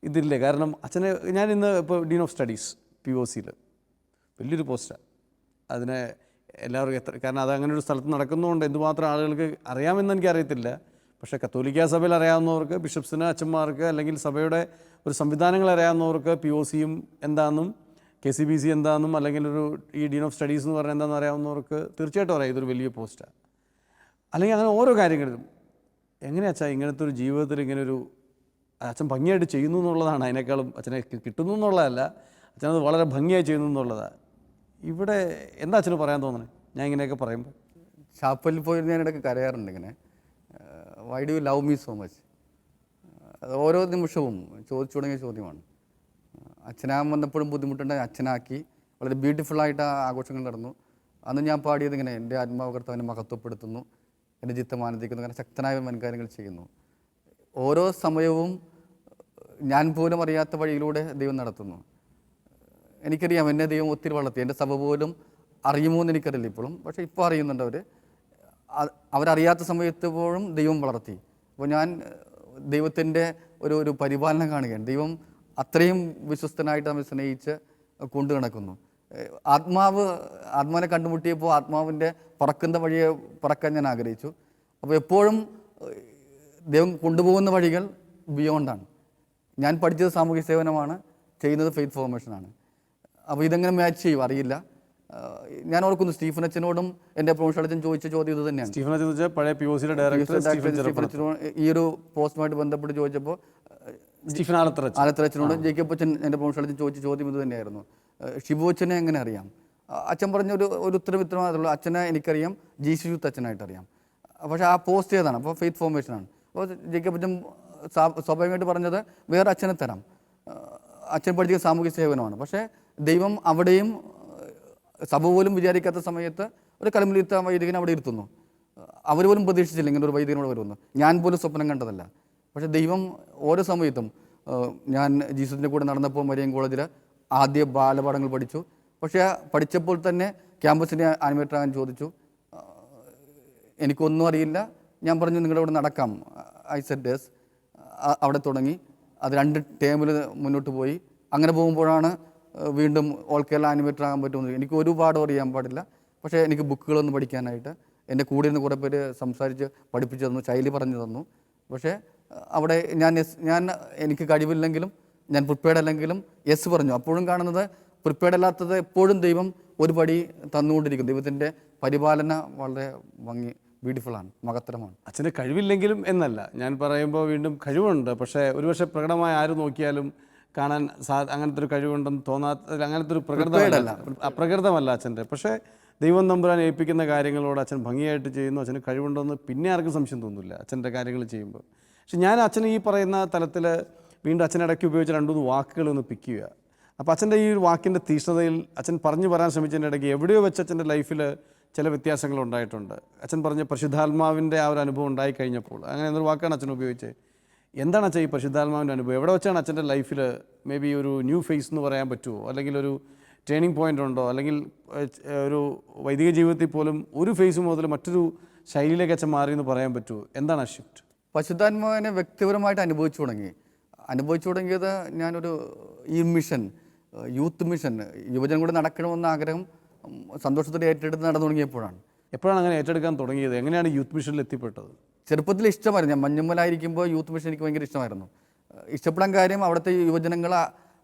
ഇതില്ലേ? കാരണം അച്ഛനെ ഞാൻ ഇന്ന് ഇപ്പോൾ ഡീൻ ഓഫ് സ്റ്റഡീസ് POCയിൽ വലിയൊരു പോസ്റ്റാണ്. അതിനെ എല്ലാവർക്കും കാരണം അത് അങ്ങനെ ഒരു സ്ഥലത്ത് നടക്കുന്നതുകൊണ്ട് എന്തുമാത്രം ആളുകൾക്ക് അറിയാമെന്ന് എനിക്കറിയത്തില്ല. പക്ഷേ കത്തോലിക്ക സഭയിൽ അറിയാവുന്നവർക്ക്, ബിഷപ്സിന്, അച്ഛന്മാർക്ക്, അല്ലെങ്കിൽ സഭയുടെ ഒരു സംവിധാനങ്ങൾ അറിയാവുന്നവർക്ക് POCയും എന്താണെന്നും KCBC എന്താണെന്നും, അല്ലെങ്കിൽ ഈ ഡീൻ ഓഫ് സ്റ്റഡീസ് എന്ന് പറഞ്ഞാൽ എന്താണെന്ന് അറിയാവുന്നവർക്ക് തീർച്ചയായിട്ടും അറിയാം ഇതൊരു വലിയ പോസ്റ്റാണ്. അല്ലെങ്കിൽ അങ്ങനെ ഓരോ കാര്യങ്ങളിലും എങ്ങനെയാ അച്ഛാ ഇങ്ങനത്തെ ഒരു ജീവിതത്തിൽ ഇങ്ങനൊരു അച്ഛൻ ഭംഗിയായിട്ട് ചെയ്യുന്നു എന്നുള്ളതാണ്. അതിനേക്കാളും അച്ഛനെ കിട്ടുന്നു എന്നുള്ളതല്ല, അച്ഛനത് വളരെ ഭംഗിയായി ചെയ്യുന്നു എന്നുള്ളതാണ്. ഇവിടെ എന്താ അച്ഛന് പറയാൻ തോന്നണേ ഞാൻ ഇങ്ങനെയൊക്കെ പറയുമ്പോൾ? ചാപ്പലിൽ പോയി ഞാൻ ഇടയ്ക്ക് കരയാറുണ്ട് ഇങ്ങനെ, why do you love me so much? അത് ഓരോ നിമിഷവും ചോദിച്ചു തുടങ്ങിയ ചോദ്യമാണ്. അച്ഛനാകാൻ വന്നപ്പോഴും ബുദ്ധിമുട്ടുണ്ടായി, അച്ഛനാക്കി വളരെ ബ്യൂട്ടിഫുള്ളായിട്ട് ആ ആഘോഷങ്ങൾ നടന്നു. അന്ന് ഞാൻ പാടിയത് ഇങ്ങനെ, എൻ്റെ ആത്മാവ് കർത്താവിനെ മഹത്വപ്പെടുത്തുന്നു, എൻ്റെ ചിത്തം ആനന്ദിക്കുന്നു, അങ്ങനെ ശക്തനായ വൻകാര്യങ്ങൾ ചെയ്യുന്നു. ഓരോ സമയവും ഞാൻ പോലും അറിയാത്ത വഴിയിലൂടെ ദൈവം നടത്തുന്നു. എനിക്കറിയാം എന്നെ ദൈവം ഒത്തിരി വളർത്തി, എൻ്റെ സഭ പോലും അറിയുമോ എന്ന് എനിക്കറിയില്ല ഇപ്പോഴും, പക്ഷേ ഇപ്പോൾ അറിയുന്നുണ്ട്. അവരറിയാത്ത സമയത്ത് പോലും ദൈവം വളർത്തി. അപ്പോൾ ഞാൻ ദൈവത്തിൻ്റെ ഒരു പരിപാലനം കാണുകയാണ്. ദൈവം അത്രയും വിശ്വസ്തനായിട്ട് നമ്മെ സ്നേഹിച്ച് കൊണ്ടു നടക്കുന്നു. ആത്മാവിനെ കണ്ടുമുട്ടിയപ്പോൾ ആത്മാവിൻ്റെ പറക്കുന്ന വഴിയെ പറക്കാൻ ഞാൻ ആഗ്രഹിച്ചു. അപ്പോൾ എപ്പോഴും ദൈവം കൊണ്ടുപോകുന്ന വഴികൾ ബിയോണ്ടാണ്. ഞാൻ പഠിച്ചത് സാമൂഹ്യ സേവനമാണ്, ചെയ്യുന്നത് ഫെയ്ത്ത് ഫോർമേഷനാണ്. അപ്പോൾ ഇതെങ്ങനെ മാച്ച് ചെയ്യും അറിയില്ല. ഞാൻ ഓർക്കുന്നു സ്റ്റീഫൻ അച്ഛനോടും എൻ്റെ പ്രൊഫഷണൽ അച്ഛൻ ചോദിച്ച ചോദ്യം ഇത് തന്നെയാണ്. സ്റ്റീഫൻ അച്ഛൻ പഴയ POCയുടെ ഡയറക്ടർ. ഈ ഒരു പോസ്റ്റുമായിട്ട് ബന്ധപ്പെട്ട് ചോദിച്ചപ്പോൾ സ്റ്റീഫൻ ആലത്തച്ഛനോടും ജേക്കബ് അച്ഛൻ എൻ്റെ പ്രൊഫഷണൽ അച്ഛൻ ചോദിച്ച ചോദ്യം ഇത് തന്നെയായിരുന്നു. ഷിബു അച്ഛനെ എങ്ങനെ അറിയാം? അച്ഛൻ പറഞ്ഞ ഒരു ഉത്തരവാദിത്തമുള്ളൂ. അച്ഛനെ എനിക്കറിയാം, GC യൂത്ത് അച്ഛനായിട്ട് അറിയാം. പക്ഷേ ആ പോസ്റ്റ് ഏതാണ്? അപ്പോൾ ഫെയ്ത്ത് ഫോർമേഷനാണ്. അപ്പോൾ ജേക്കബ് അച്ഛൻ സ്വാഭാവികമായിട്ട് പറഞ്ഞത് വേറെ അച്ഛനെ തരാം, അച്ഛൻ പഠിച്ച സാമൂഹ്യ സേവനമാണ്. പക്ഷേ ദൈവം അവിടെയും സഭ പോലും വിചാരിക്കാത്ത സമയത്ത് ഒരു കലമിലിത്ത വൈദികനെ അവിടെ ഇരുത്തുന്നു. അവർ പോലും പ്രതീക്ഷിച്ചില്ല ഇങ്ങനെ ഒരു വൈദികനോട് വരുമെന്ന്. ഞാൻ പോലും സ്വപ്നം കണ്ടതല്ല. പക്ഷേ ദൈവം ഓരോ സമയത്തും ഞാൻ ജീസസിൻ്റെ കൂടെ നടന്നപ്പോൾ മരിയൻ കോളേജിൽ ആദ്യ ബാലപാഠങ്ങൾ പഠിച്ചു. പക്ഷേ പഠിച്ചപ്പോൾ തന്നെ ക്യാമ്പസിനെ ആനിമേറ്റർ ആകാൻ ചോദിച്ചു. എനിക്കൊന്നും അറിയില്ല. ഞാൻ പറഞ്ഞു നിങ്ങളുടെ കൂടെ നടക്കാം. I said yes. അവിടെ തുടങ്ങി. അത് 2 ടേമിൽ മുന്നോട്ട് പോയി. അങ്ങനെ പോകുമ്പോഴാണ് വീണ്ടും ഓൾ കേരള ആനിമേറ്റർ ആകാൻ പറ്റുമെന്ന്. എനിക്ക് ഒരുപാട് അറിയാൻ പാടില്ല. പക്ഷേ എനിക്ക് ബുക്കുകളൊന്നും പഠിക്കാനായിട്ട് എൻ്റെ കൂടെ ഇരുന്ന് കുറേ പേര് സംസാരിച്ച് പഠിപ്പിച്ചു തന്നു, ശൈലി പറഞ്ഞു തന്നു. പക്ഷേ അവിടെ ഞാൻ എനിക്ക് കഴിവില്ലെങ്കിലും ഞാൻ പ്രിപ്പയർഡ് അല്ലെങ്കിലും യെസ് പറഞ്ഞു. അപ്പോഴും കാണുന്നത് പ്രിപ്പയർഡ് അല്ലാത്തത് എപ്പോഴും ദൈവം ഒരു പടി തന്നുകൊണ്ടിരിക്കും. ദൈവത്തിൻ്റെ പരിപാലന വളരെ ബ്യൂട്ടിഫുള്ളാണ്, മഹത്തരമാണ്. അച്ഛന് കഴിവില്ലെങ്കിലും എന്നല്ല ഞാൻ പറയുമ്പോൾ, വീണ്ടും കഴിവുണ്ട്. പക്ഷേ ഒരുപക്ഷെ പ്രകടമായി ആര് നോക്കിയാലും കാണാൻ അങ്ങനത്തെ ഒരു കഴിവുണ്ടെന്ന് തോന്നാത്ത, അങ്ങനത്തെ ഒരു അപ്രകൃതമല്ല അച്ഛൻ്റെ. പക്ഷേ ദൈവം തമ്പുരാൻ ഏൽപ്പിക്കുന്ന കാര്യങ്ങളോട് അച്ഛൻ ഭംഗിയായിട്ട് ചെയ്യുന്നു. അച്ഛന് കഴിവുണ്ടെന്ന് പിന്നെ ആർക്കും സംശയം തോന്നില്ല അച്ഛൻ്റെ കാര്യങ്ങൾ ചെയ്യുമ്പോൾ. പക്ഷെ ഞാൻ അച്ഛന് ഈ പറയുന്ന തലത്തിൽ വീണ്ടും അച്ഛനിടയ്ക്ക് ഉപയോഗിച്ച 2-3 വാക്കുകളൊന്ന് പിക്ക് ചെയ്യുക. അപ്പോൾ അച്ഛൻ്റെ ഈ ഒരു വാക്കിൻ്റെ തീഷ്ണതയിൽ അച്ഛൻ പറഞ്ഞു പറയാൻ ശ്രമിച്ചതിൻ്റെ ഇടയ്ക്ക് എവിടെയോ വെച്ച് അച്ഛൻ്റെ ലൈഫിൽ ചില വ്യത്യാസങ്ങൾ ഉണ്ടായിട്ടുണ്ട്. അച്ഛൻ പറഞ്ഞ പരിശുദ്ധാത്മാവിൻ്റെ ആ ഒരു അനുഭവം ഉണ്ടായിക്കഴിഞ്ഞപ്പോൾ, അങ്ങനെ എന്നൊരു വാക്കാണ് അച്ഛൻ ഉപയോഗിച്ചത്. എന്താണ് അച്ഛൻ ഈ പരിശുദ്ധാത്മാവിൻ്റെ അനുഭവം? എവിടെ വെച്ചാണ് അച്ഛൻ്റെ ലൈഫിൽ മേ ബി ഒരു ന്യൂ ഫേസ് എന്ന് പറയാൻ പറ്റുമോ, അല്ലെങ്കിൽ ഒരു ടേണിംഗ് പോയിൻ്റ് ഉണ്ടോ, അല്ലെങ്കിൽ ഒരു വൈദിക ജീവിതത്തിൽ പോലും ഒരു ഫേസ് മുതൽ മറ്റൊരു ശൈലിയിലേക്ക് അച്ഛൻ മാറി എന്ന് പറയാൻ പറ്റുമോ? എന്താണ് ആ ഷിഫ്റ്റ്? പരിശുദ്ധാത്മാവിനെ വ്യക്തിപരമായിട്ട് അനുഭവിച്ചു തുടങ്ങിയത് ഞാനൊരു ഈ മിഷൻ, യൂത്ത് മിഷൻ, യുവജനം കൂടെ നടക്കണമെന്ന ആഗ്രഹം സന്തോഷത്തോടെ ഏറ്റെടുത്ത് നടന്നു തുടങ്ങിയപ്പോഴാണ്. എപ്പോഴാണ് അങ്ങനെ ഏറ്റെടുക്കാൻ തുടങ്ങിയത്? എങ്ങനെയാണ് യൂത്ത് മിഷനിൽ എത്തിപ്പെട്ടത്? ചെറുപ്പത്തിൽ ഇഷ്ടമായിരുന്നു. ഞാൻ മഞ്ഞുമ്മലായിരിക്കുമ്പോൾ യൂത്ത് മിഷൻ എനിക്ക് ഭയങ്കര ഇഷ്ടമായിരുന്നു. ഇഷ്ടപ്പെടാൻ കാര്യം അവിടുത്തെ യുവജനങ്ങൾ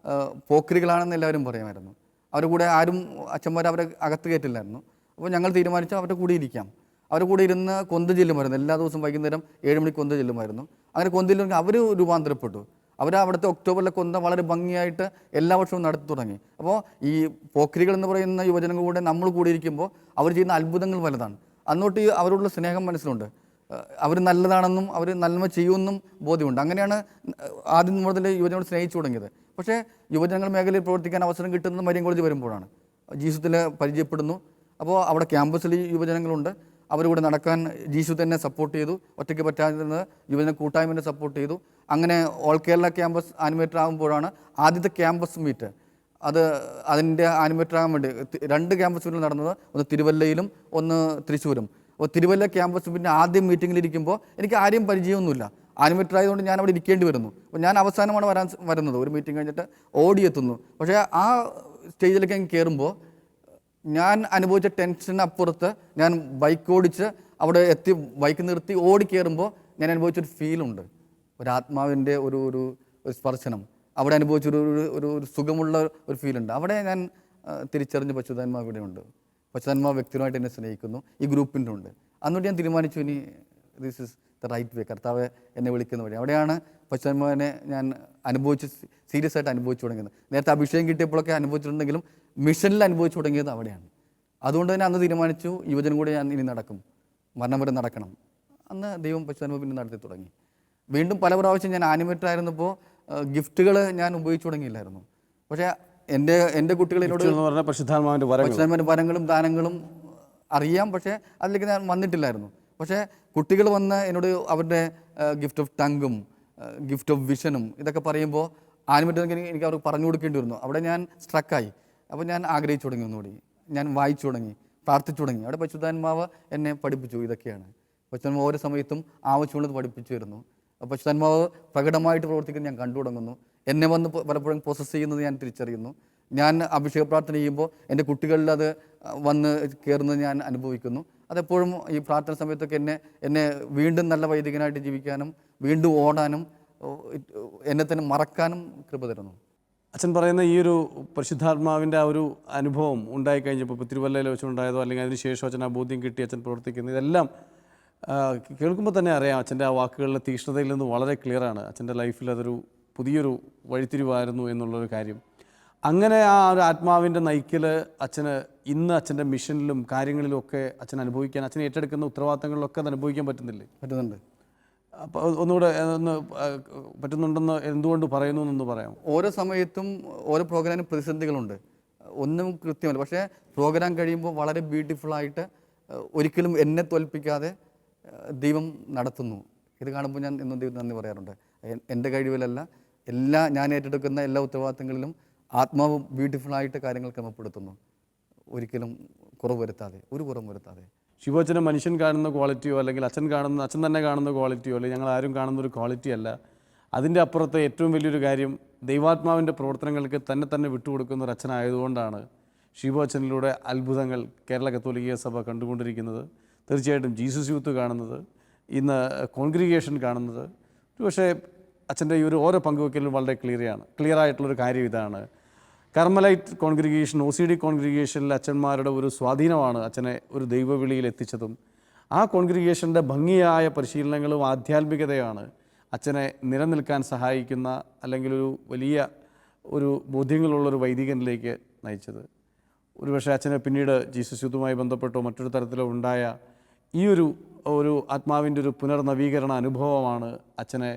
പോക്കരികളാണെന്ന് എല്ലാവരും പറയുമായിരുന്നു. അവരുടെ കൂടെ ആരും അച്ഛന്മാർ അവരെ അകത്ത് കയറ്റില്ലായിരുന്നു. അപ്പോൾ ഞങ്ങൾ തീരുമാനിച്ചു അവരുടെ കൂടെ ഇരിക്കാം. അവരുടെ കൂടെ ഇരുന്ന് കൊന്ത ചെല്ലുമായിരുന്നു. എല്ലാ ദിവസവും വൈകുന്നേരം 7 മണിക്ക് കൊന്ത ചെല്ലുമായിരുന്നു. അങ്ങനെ കൊന്ത ചെല്ലുമെങ്കിൽ അവർ രൂപാന്തരപ്പെട്ടു. അവർ അവിടുത്തെ ഒക്ടോബറിലെ കൊന്ത വളരെ ഭംഗിയായിട്ട് എല്ലാ വർഷവും നടത്തി തുടങ്ങി. അപ്പോൾ ഈ പോക്കരികൾ എന്ന് പറയുന്ന യുവജനങ്ങൾ കൂടെ നമ്മൾ കൂടി ഇരിക്കുമ്പോൾ അവർ ചെയ്യുന്ന അത്ഭുതങ്ങൾ വലുതാണ്. അന്നോട്ട് അവരോടുള്ള സ്നേഹം മനസ്സിലുണ്ട്. അവർ നല്ലതാണെന്നും അവർ നന്മ ചെയ്യുമെന്നും ബോധ്യമുണ്ട്. അങ്ങനെയാണ് ആദ്യം മുതൽ യുവജനങ്ങളോട് സ്നേഹിച്ചു തുടങ്ങിയത്. പക്ഷേ യുവജനങ്ങൾ മേഖലയിൽ പ്രവർത്തിക്കാൻ അവസരം കിട്ടുന്നത് മരിയൻ കോളേജ് വരുമ്പോഴാണ്. ജീസസിൽ പരിചയപ്പെടുന്നു. അപ്പോൾ അവിടെ ക്യാമ്പസിൽ യുവജനങ്ങളുണ്ട്. അവരുടെ നടക്കാൻ ജീസു തന്നെ സപ്പോർട്ട് ചെയ്തു. ഒറ്റയ്ക്ക് പറ്റാതിരുന്നത് യുവജന കൂട്ടായ്മയെ സപ്പോർട്ട് ചെയ്തു. അങ്ങനെ ഓൾ കേരള ക്യാമ്പസ് ആനിമേറ്റർ ആകുമ്പോഴാണ് ആദ്യത്തെ ക്യാമ്പസ് മീറ്റ്. അതിൻ്റെ ആനിമേറ്റർ ആകാൻ വേണ്ടി 2 ക്യാമ്പസ് മീറ്റിൽ നടന്നത്, ഒന്ന് തിരുവല്ലയിലും ഒന്ന് തൃശ്ശൂരും. അപ്പോൾ തിരുവല്ല ക്യാമ്പസ് മീറ്റിൻ്റെ ആദ്യം മീറ്റിങ്ങിലിരിക്കുമ്പോൾ എനിക്ക് ആരെയും പരിചയമൊന്നുമില്ല. ആനിമേറ്റർ ആയതുകൊണ്ട് ഞാൻ അവിടെ ഇരിക്കേണ്ടി വരുന്നു. അപ്പോൾ ഞാൻ അവസാനമാണ് വരുന്നത്. ഒരു മീറ്റിംഗ് കഴിഞ്ഞിട്ട് ഓടിയെത്തുന്നു. പക്ഷേ ആ സ്റ്റേജിലേക്ക് ഞാൻ കയറുമ്പോൾ ഞാൻ അനുഭവിച്ച ടെൻഷനപ്പുറത്ത് ഞാൻ ബൈക്ക് ഓടിച്ച് അവിടെ എത്തി, ബൈക്ക് നിർത്തി ഓടി കയറുമ്പോൾ ഞാൻ അനുഭവിച്ചൊരു ഫീലുണ്ട്. ഒരാത്മാവിൻ്റെ ഒരു സ്പർശനം അവിടെ അനുഭവിച്ചൊരു ഒരു സുഖമുള്ള ഒരു ഫീലുണ്ട്. അവിടെ ഞാൻ തിരിച്ചറിഞ്ഞ് പരിശുദ്ധാത്മാവ് ഇവിടെയുണ്ട്. പരിശുദ്ധാത്മാവ് വ്യക്തിപരമായിട്ട് എന്നെ സ്നേഹിക്കുന്നു. ഈ ഗ്രൂപ്പിൻ്റെ ഉണ്ട്. അന്നുകൊണ്ട് ഞാൻ തീരുമാനിച്ചു, ഇനി this is the right way. കർത്താവ് എന്നെ വിളിക്കുന്ന വഴി. അവിടെയാണ് പരിശുദ്ധാത്മാവിനെ ഞാൻ സീരിയസ് ആയിട്ട് അനുഭവിച്ചു തുടങ്ങിയത്. നേരത്തെ അഭിഷേകം കിട്ടിയപ്പോഴൊക്കെ അനുഭവിച്ചിട്ടുണ്ടെങ്കിലും മിഷനിൽ അനുഭവിച്ചു തുടങ്ങിയത് അവിടെയാണ്. അതുകൊണ്ട് തന്നെ അന്ന് തീരുമാനിച്ചു, യുവജനം കൂടെ ഞാൻ ഇനി നടക്കും, മരണം വരെ നടക്കണം. അന്ന് ദൈവം പരിശുദ്ധാത്മാവ് പിന്നെ നടത്തി തുടങ്ങി. വീണ്ടും പല പ്രാവശ്യം ഞാൻ ആനിമേറ്റർ ആയിരുന്നപ്പോൾ ഗിഫ്റ്റുകൾ ഞാൻ ഉപയോഗിച്ചു തുടങ്ങിയില്ലായിരുന്നു. പക്ഷേ എൻ്റെ കുട്ടികൾ എന്നോട് പരിശുദ്ധാത്മാവിൻ്റെ വരങ്ങളും ദാനങ്ങളും അറിയാം, പക്ഷേ അതിലേക്ക് ഞാൻ വന്നിട്ടില്ലായിരുന്നു. പക്ഷേ കുട്ടികൾ വന്ന് എന്നോട് അവരുടെ ഗിഫ്റ്റ് ഓഫ് ടങ്കും ഗിഫ്റ്റ് ഓഫ് വിഷനും ഇതൊക്കെ പറയുമ്പോൾ ആനിമേറ്റർ എനിക്ക് അവർക്ക് പറഞ്ഞു കൊടുക്കേണ്ടി വരുന്നു. അവിടെ ഞാൻ സ്ട്രക്കായി. അപ്പോൾ ഞാൻ ആഗ്രഹിച്ചു തുടങ്ങി, ഒന്നുകൂടി ഞാൻ വായിച്ചു തുടങ്ങി, പ്രാർത്ഥിച്ചു തുടങ്ങി. അവിടെ പരിശുദ്ധാത്മാവ് എന്നെ പഠിപ്പിച്ചു. ഇതൊക്കെയാണ് പരിശുദ്ധാത്മാവ് ഓരോ സമയത്തും ആവശ്യമുള്ളത് പഠിപ്പിച്ചു വരുന്നു. പരിശുദ്ധാത്മാവ് പ്രകടമായിട്ട് പ്രവർത്തിക്കുന്നത് ഞാൻ കണ്ടു തുടങ്ങുന്നു. എന്നെ വന്ന് പലപ്പോഴും പ്രോസസ്സ് ചെയ്യുന്നത് ഞാൻ തിരിച്ചറിയുന്നു. ഞാൻ അഭിഷേക പ്രാർത്ഥന ചെയ്യുമ്പോൾ എൻ്റെ കുട്ടികളിൽ അത് വന്ന് കയറുന്നത് ഞാൻ അനുഭവിക്കുന്നു. അതെപ്പോഴും ഈ പ്രാർത്ഥന സമയത്തൊക്കെ എന്നെ വീണ്ടും നല്ല വൈദികനായിട്ട് ജീവിക്കാനും വീണ്ടും ഓടാനും എന്നെ തന്നെ മറക്കാനും കൃപ തരുന്നു. അച്ഛൻ പറയുന്ന ഈ ഒരു പരിശുദ്ധാത്മാവിൻ്റെ ആ ഒരു അനുഭവം ഉണ്ടായിക്കഴിഞ്ഞപ്പോൾ, ഇപ്പോൾ തിരുവല്ലയിൽ വെച്ചുണ്ടായതോ അല്ലെങ്കിൽ അതിന് ശേഷം അച്ഛൻ ആ ബോധ്യം കിട്ടി അച്ഛൻ പ്രവർത്തിക്കുന്നത്, ഇതെല്ലാം കേൾക്കുമ്പോൾ തന്നെ അറിയാം അച്ഛൻ്റെ ആ വാക്കുകളിലെ തീഷ്ണതയിൽ നിന്ന് വളരെ ക്ലിയറാണ്. അച്ഛൻ്റെ ലൈഫിൽ അതൊരു പുതിയൊരു വഴിത്തിരിവായിരുന്നു എന്നുള്ളൊരു കാര്യം. അങ്ങനെ ആ ഒരു ആത്മാവിൻ്റെ നയിക്കൽ അച്ഛന് ഇന്ന് അച്ഛൻ്റെ മിഷനിലും കാര്യങ്ങളിലും ഒക്കെ അച്ഛൻ അനുഭവിക്കാൻ, അച്ഛൻ ഏറ്റെടുക്കുന്ന ഉത്തരവാദിത്തങ്ങളിലൊക്കെ അത് അനുഭവിക്കാൻ പറ്റുന്നുണ്ട്. അപ്പോൾ ഒന്നുകൂടെ പറ്റുന്നുണ്ടെന്ന് എന്തുകൊണ്ട് പറയുന്നു എന്നൊന്ന് പറയാം. ഓരോ സമയത്തും ഓരോ പ്രോഗ്രാമിന് പ്രതിസന്ധികളുണ്ട്, ഒന്നും കൃത്യമല്ല. പക്ഷേ പ്രോഗ്രാം കഴിയുമ്പോൾ വളരെ ബ്യൂട്ടിഫുള്ളായിട്ട് ഒരിക്കലും എന്നെ തോൽപ്പിക്കാതെ ദൈവം നടത്തുന്നു. ഇത് കാണുമ്പോൾ ഞാൻ എന്നും ദൈവം നന്ദി പറയാറുണ്ട്. എൻ്റെ കഴിവിലല്ല, ഞാൻ ഏറ്റെടുക്കുന്ന എല്ലാ ഉത്തരവാദിത്തങ്ങളിലും ആത്മാവ് ബ്യൂട്ടിഫുള്ളായിട്ട് കാര്യങ്ങൾ ക്രമപ്പെടുത്തുന്നു, ഒരിക്കലും കുറവ് വരുത്താതെ, ഒരു കുറവും വരുത്താതെ. ശിവോച്ചനെ മനുഷ്യൻ കാണുന്ന ക്വാളിറ്റിയോ അല്ലെങ്കിൽ അച്ഛൻ തന്നെ കാണുന്ന ക്വാളിറ്റിയോ അല്ലെങ്കിൽ ഞങ്ങൾ ആരും കാണുന്ന ഒരു ക്വാളിറ്റി അല്ല. അതിൻ്റെ അപ്പുറത്തെ ഏറ്റവും വലിയൊരു കാര്യം ദൈവാത്മാവിൻ്റെ പ്രവർത്തനങ്ങൾക്ക് തന്നെ വിട്ടുകൊടുക്കുന്ന ഒരു അച്ഛനായതുകൊണ്ടാണ് ശിവോച്ചനിലൂടെ അത്ഭുതങ്ങൾ കേരള കത്തോലിക്ക സഭ കണ്ടുകൊണ്ടിരിക്കുന്നത്. തീർച്ചയായിട്ടും ജീസസ് യൂത്ത് കാണുന്നത്, ഇന്ന് കോൺഗ്രിഗേഷൻ കാണുന്നത്. പക്ഷേ അച്ഛൻ്റെ ഈ ഓരോ പങ്കുവയ്ക്കലും വളരെ ക്ലിയറായിട്ടുള്ളൊരു കാര്യം ഇതാണ്. കർമ്മലൈറ്റ് കോൺഗ്രിഗേഷൻ, OCD കോൺഗ്രിഗേഷനിൽ അച്ഛന്മാരുടെ ഒരു സ്വാധീനമാണ് അച്ഛനെ ഒരു ദൈവവിളിയിൽ എത്തിച്ചതും. ആ കോൺഗ്രിഗേഷൻ്റെ ഭംഗിയായ പരിശീലനങ്ങളും ആധ്യാത്മികതയാണ് അച്ഛനെ നിലനിൽക്കാൻ സഹായിക്കുന്ന അല്ലെങ്കിൽ ഒരു വലിയ ബോധ്യങ്ങളുള്ളൊരു വൈദികനിലേക്ക് നയിച്ചത്. ഒരുപക്ഷെ അച്ഛനെ പിന്നീട് ജീസസ് യൂത്തുമായി ബന്ധപ്പെട്ടോ മറ്റൊരു തരത്തിലോ ഉണ്ടായ ഈ ഒരു ആത്മാവിൻ്റെ ഒരു പുനർനവീകരണ അനുഭവമാണ് അച്ഛനെ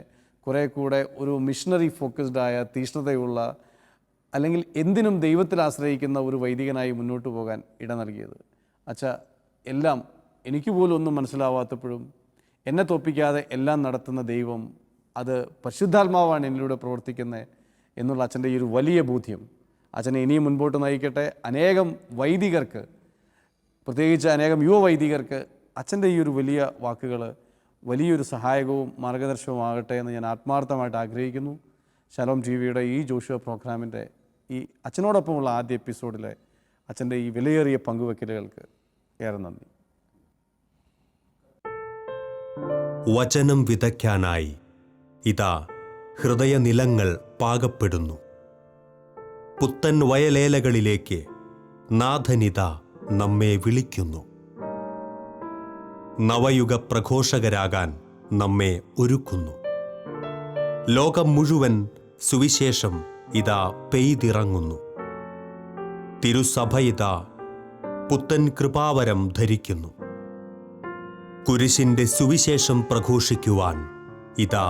കുറേ കൂടെ ഒരു മിഷണറി ഫോക്കസ്ഡായ തീഷ്ണതയുള്ള അല്ലെങ്കിൽ എന്തിനും ദൈവത്തിൽ ആശ്രയിക്കുന്ന ഒരു വൈദികനായി മുന്നോട്ട് പോകാൻ ഇട നൽകിയത്. എല്ലാം എനിക്ക് പോലും ഒന്നും മനസ്സിലാവാത്തപ്പോഴും എന്നെ തോൽപ്പിക്കാതെ എല്ലാം നടത്തുന്ന ദൈവം, അത് പരിശുദ്ധാത്മാവാണ് എന്നിലൂടെ പ്രവർത്തിക്കുന്നത് എന്നുള്ള അച്ഛൻ്റെ ഈ ഒരു വലിയ ബോധ്യം അച്ഛനെ ഇനിയും മുൻപോട്ട് നയിക്കട്ടെ. അനേകം വൈദികർക്ക്, പ്രത്യേകിച്ച് അനേകം യുവ വൈദികർക്ക് അച്ഛൻ്റെ ഈ ഒരു വലിയ വാക്കുകൾ വലിയൊരു സഹായകവും മാർഗദർശനവുമാകട്ടെ എന്ന് ഞാൻ ആത്മാർത്ഥമായിട്ട് ആഗ്രഹിക്കുന്നു. ശലോം TV ഈ ജോഷുവ പ്രോഗ്രാമിൻ്റെ ഈ അച്ഛനോടൊപ്പമുള്ള ആദ്യ എപ്പിസോഡിലെ അച്ഛൻ്റെ ഈ വിലയേറിയ പങ്കുവെക്കലുകൾക്ക് ഏറെ നന്ദി. വചനം വിതയ്ക്കാനായി ഇതാ ഹൃദയനിലങ്ങൾ പാകപ്പെടുന്നു. പുത്തൻ വയലേലകളിലേക്ക് നാഥനിതാ നമ്മെ വിളിക്കുന്നു. നവയുഗ പ്രഘോഷകരാകാൻ നമ്മെ ഒരുക്കുന്നു. ലോകം മുഴുവൻ സുവിശേഷം ഇതാ പെയ്തിറങ്ങുന്നു. തിരുസഭ ഇതാ പുത്തൻ കൃപാവരം ധരിക്കുന്നു. കുരിശിന്റെ സുവിശേഷം പ്രഘോഷിക്കുവാൻ ഇതാ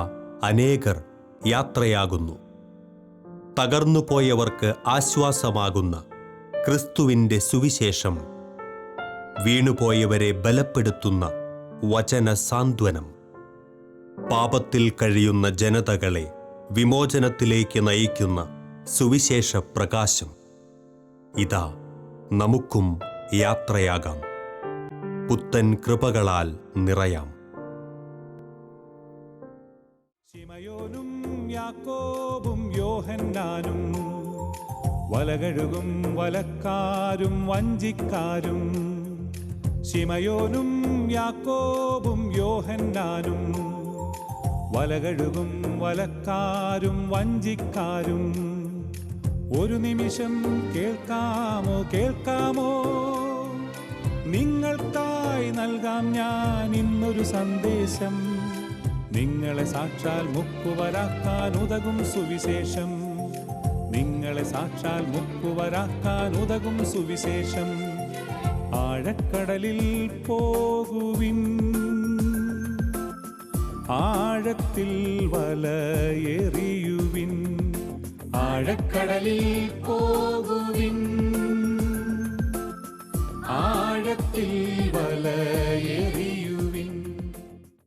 അനേകർ യാത്രയാകുന്നു. തകർന്നുപോയവർക്ക് ആശ്വാസമാകുന്ന ക്രിസ്തുവിൻ്റെ സുവിശേഷം, വീണുപോയവരെ ബലപ്പെടുത്തുന്ന വചന സാന്ത്വനം, പാപത്തിൽ കഴിയുന്ന ജനതകളെ വിമോചനത്തിലേക്ക് നയിക്കുന്ന സുവിശേഷ പ്രകാശം. ഇതാ നമുക്കും യാത്രയാകാം, പുത്തൻ കൃപകളാൽ നിറയാം. ശിമയോനും യാക്കോബും യോഹന്നാനും, വലകഴുകും വലക്കാരും വഞ്ചിക്കാരും. ശിമയോനും യാക്കോബും യോഹന്നാനും, വലകഴുകും വലക്കാരും വഞ്ചിക്കാരും. ഒരു നിമിഷം കേൾക്കാമോ, നിങ്ങൾക്കായി നൽകാം ഞാൻ ഇന്നൊരു സന്ദേശം. നിങ്ങളെ സാക്ഷാൽ മുക്കുവരാക്കാൻ ഉതകും സുവിശേഷം. നിങ്ങളെ സാക്ഷാൽ മുക്കുവരാക്കാൻ ഉതകും സുവിശേഷം. ആഴക്കടലിൽ പോകുവിൻ, ആഴത്തിൽ വലയെറിയുവിൻ. ആഴക്കടലിൽ പോകുവിൻ, ആഴത്തിൽ വലയെറിയുവിൻ.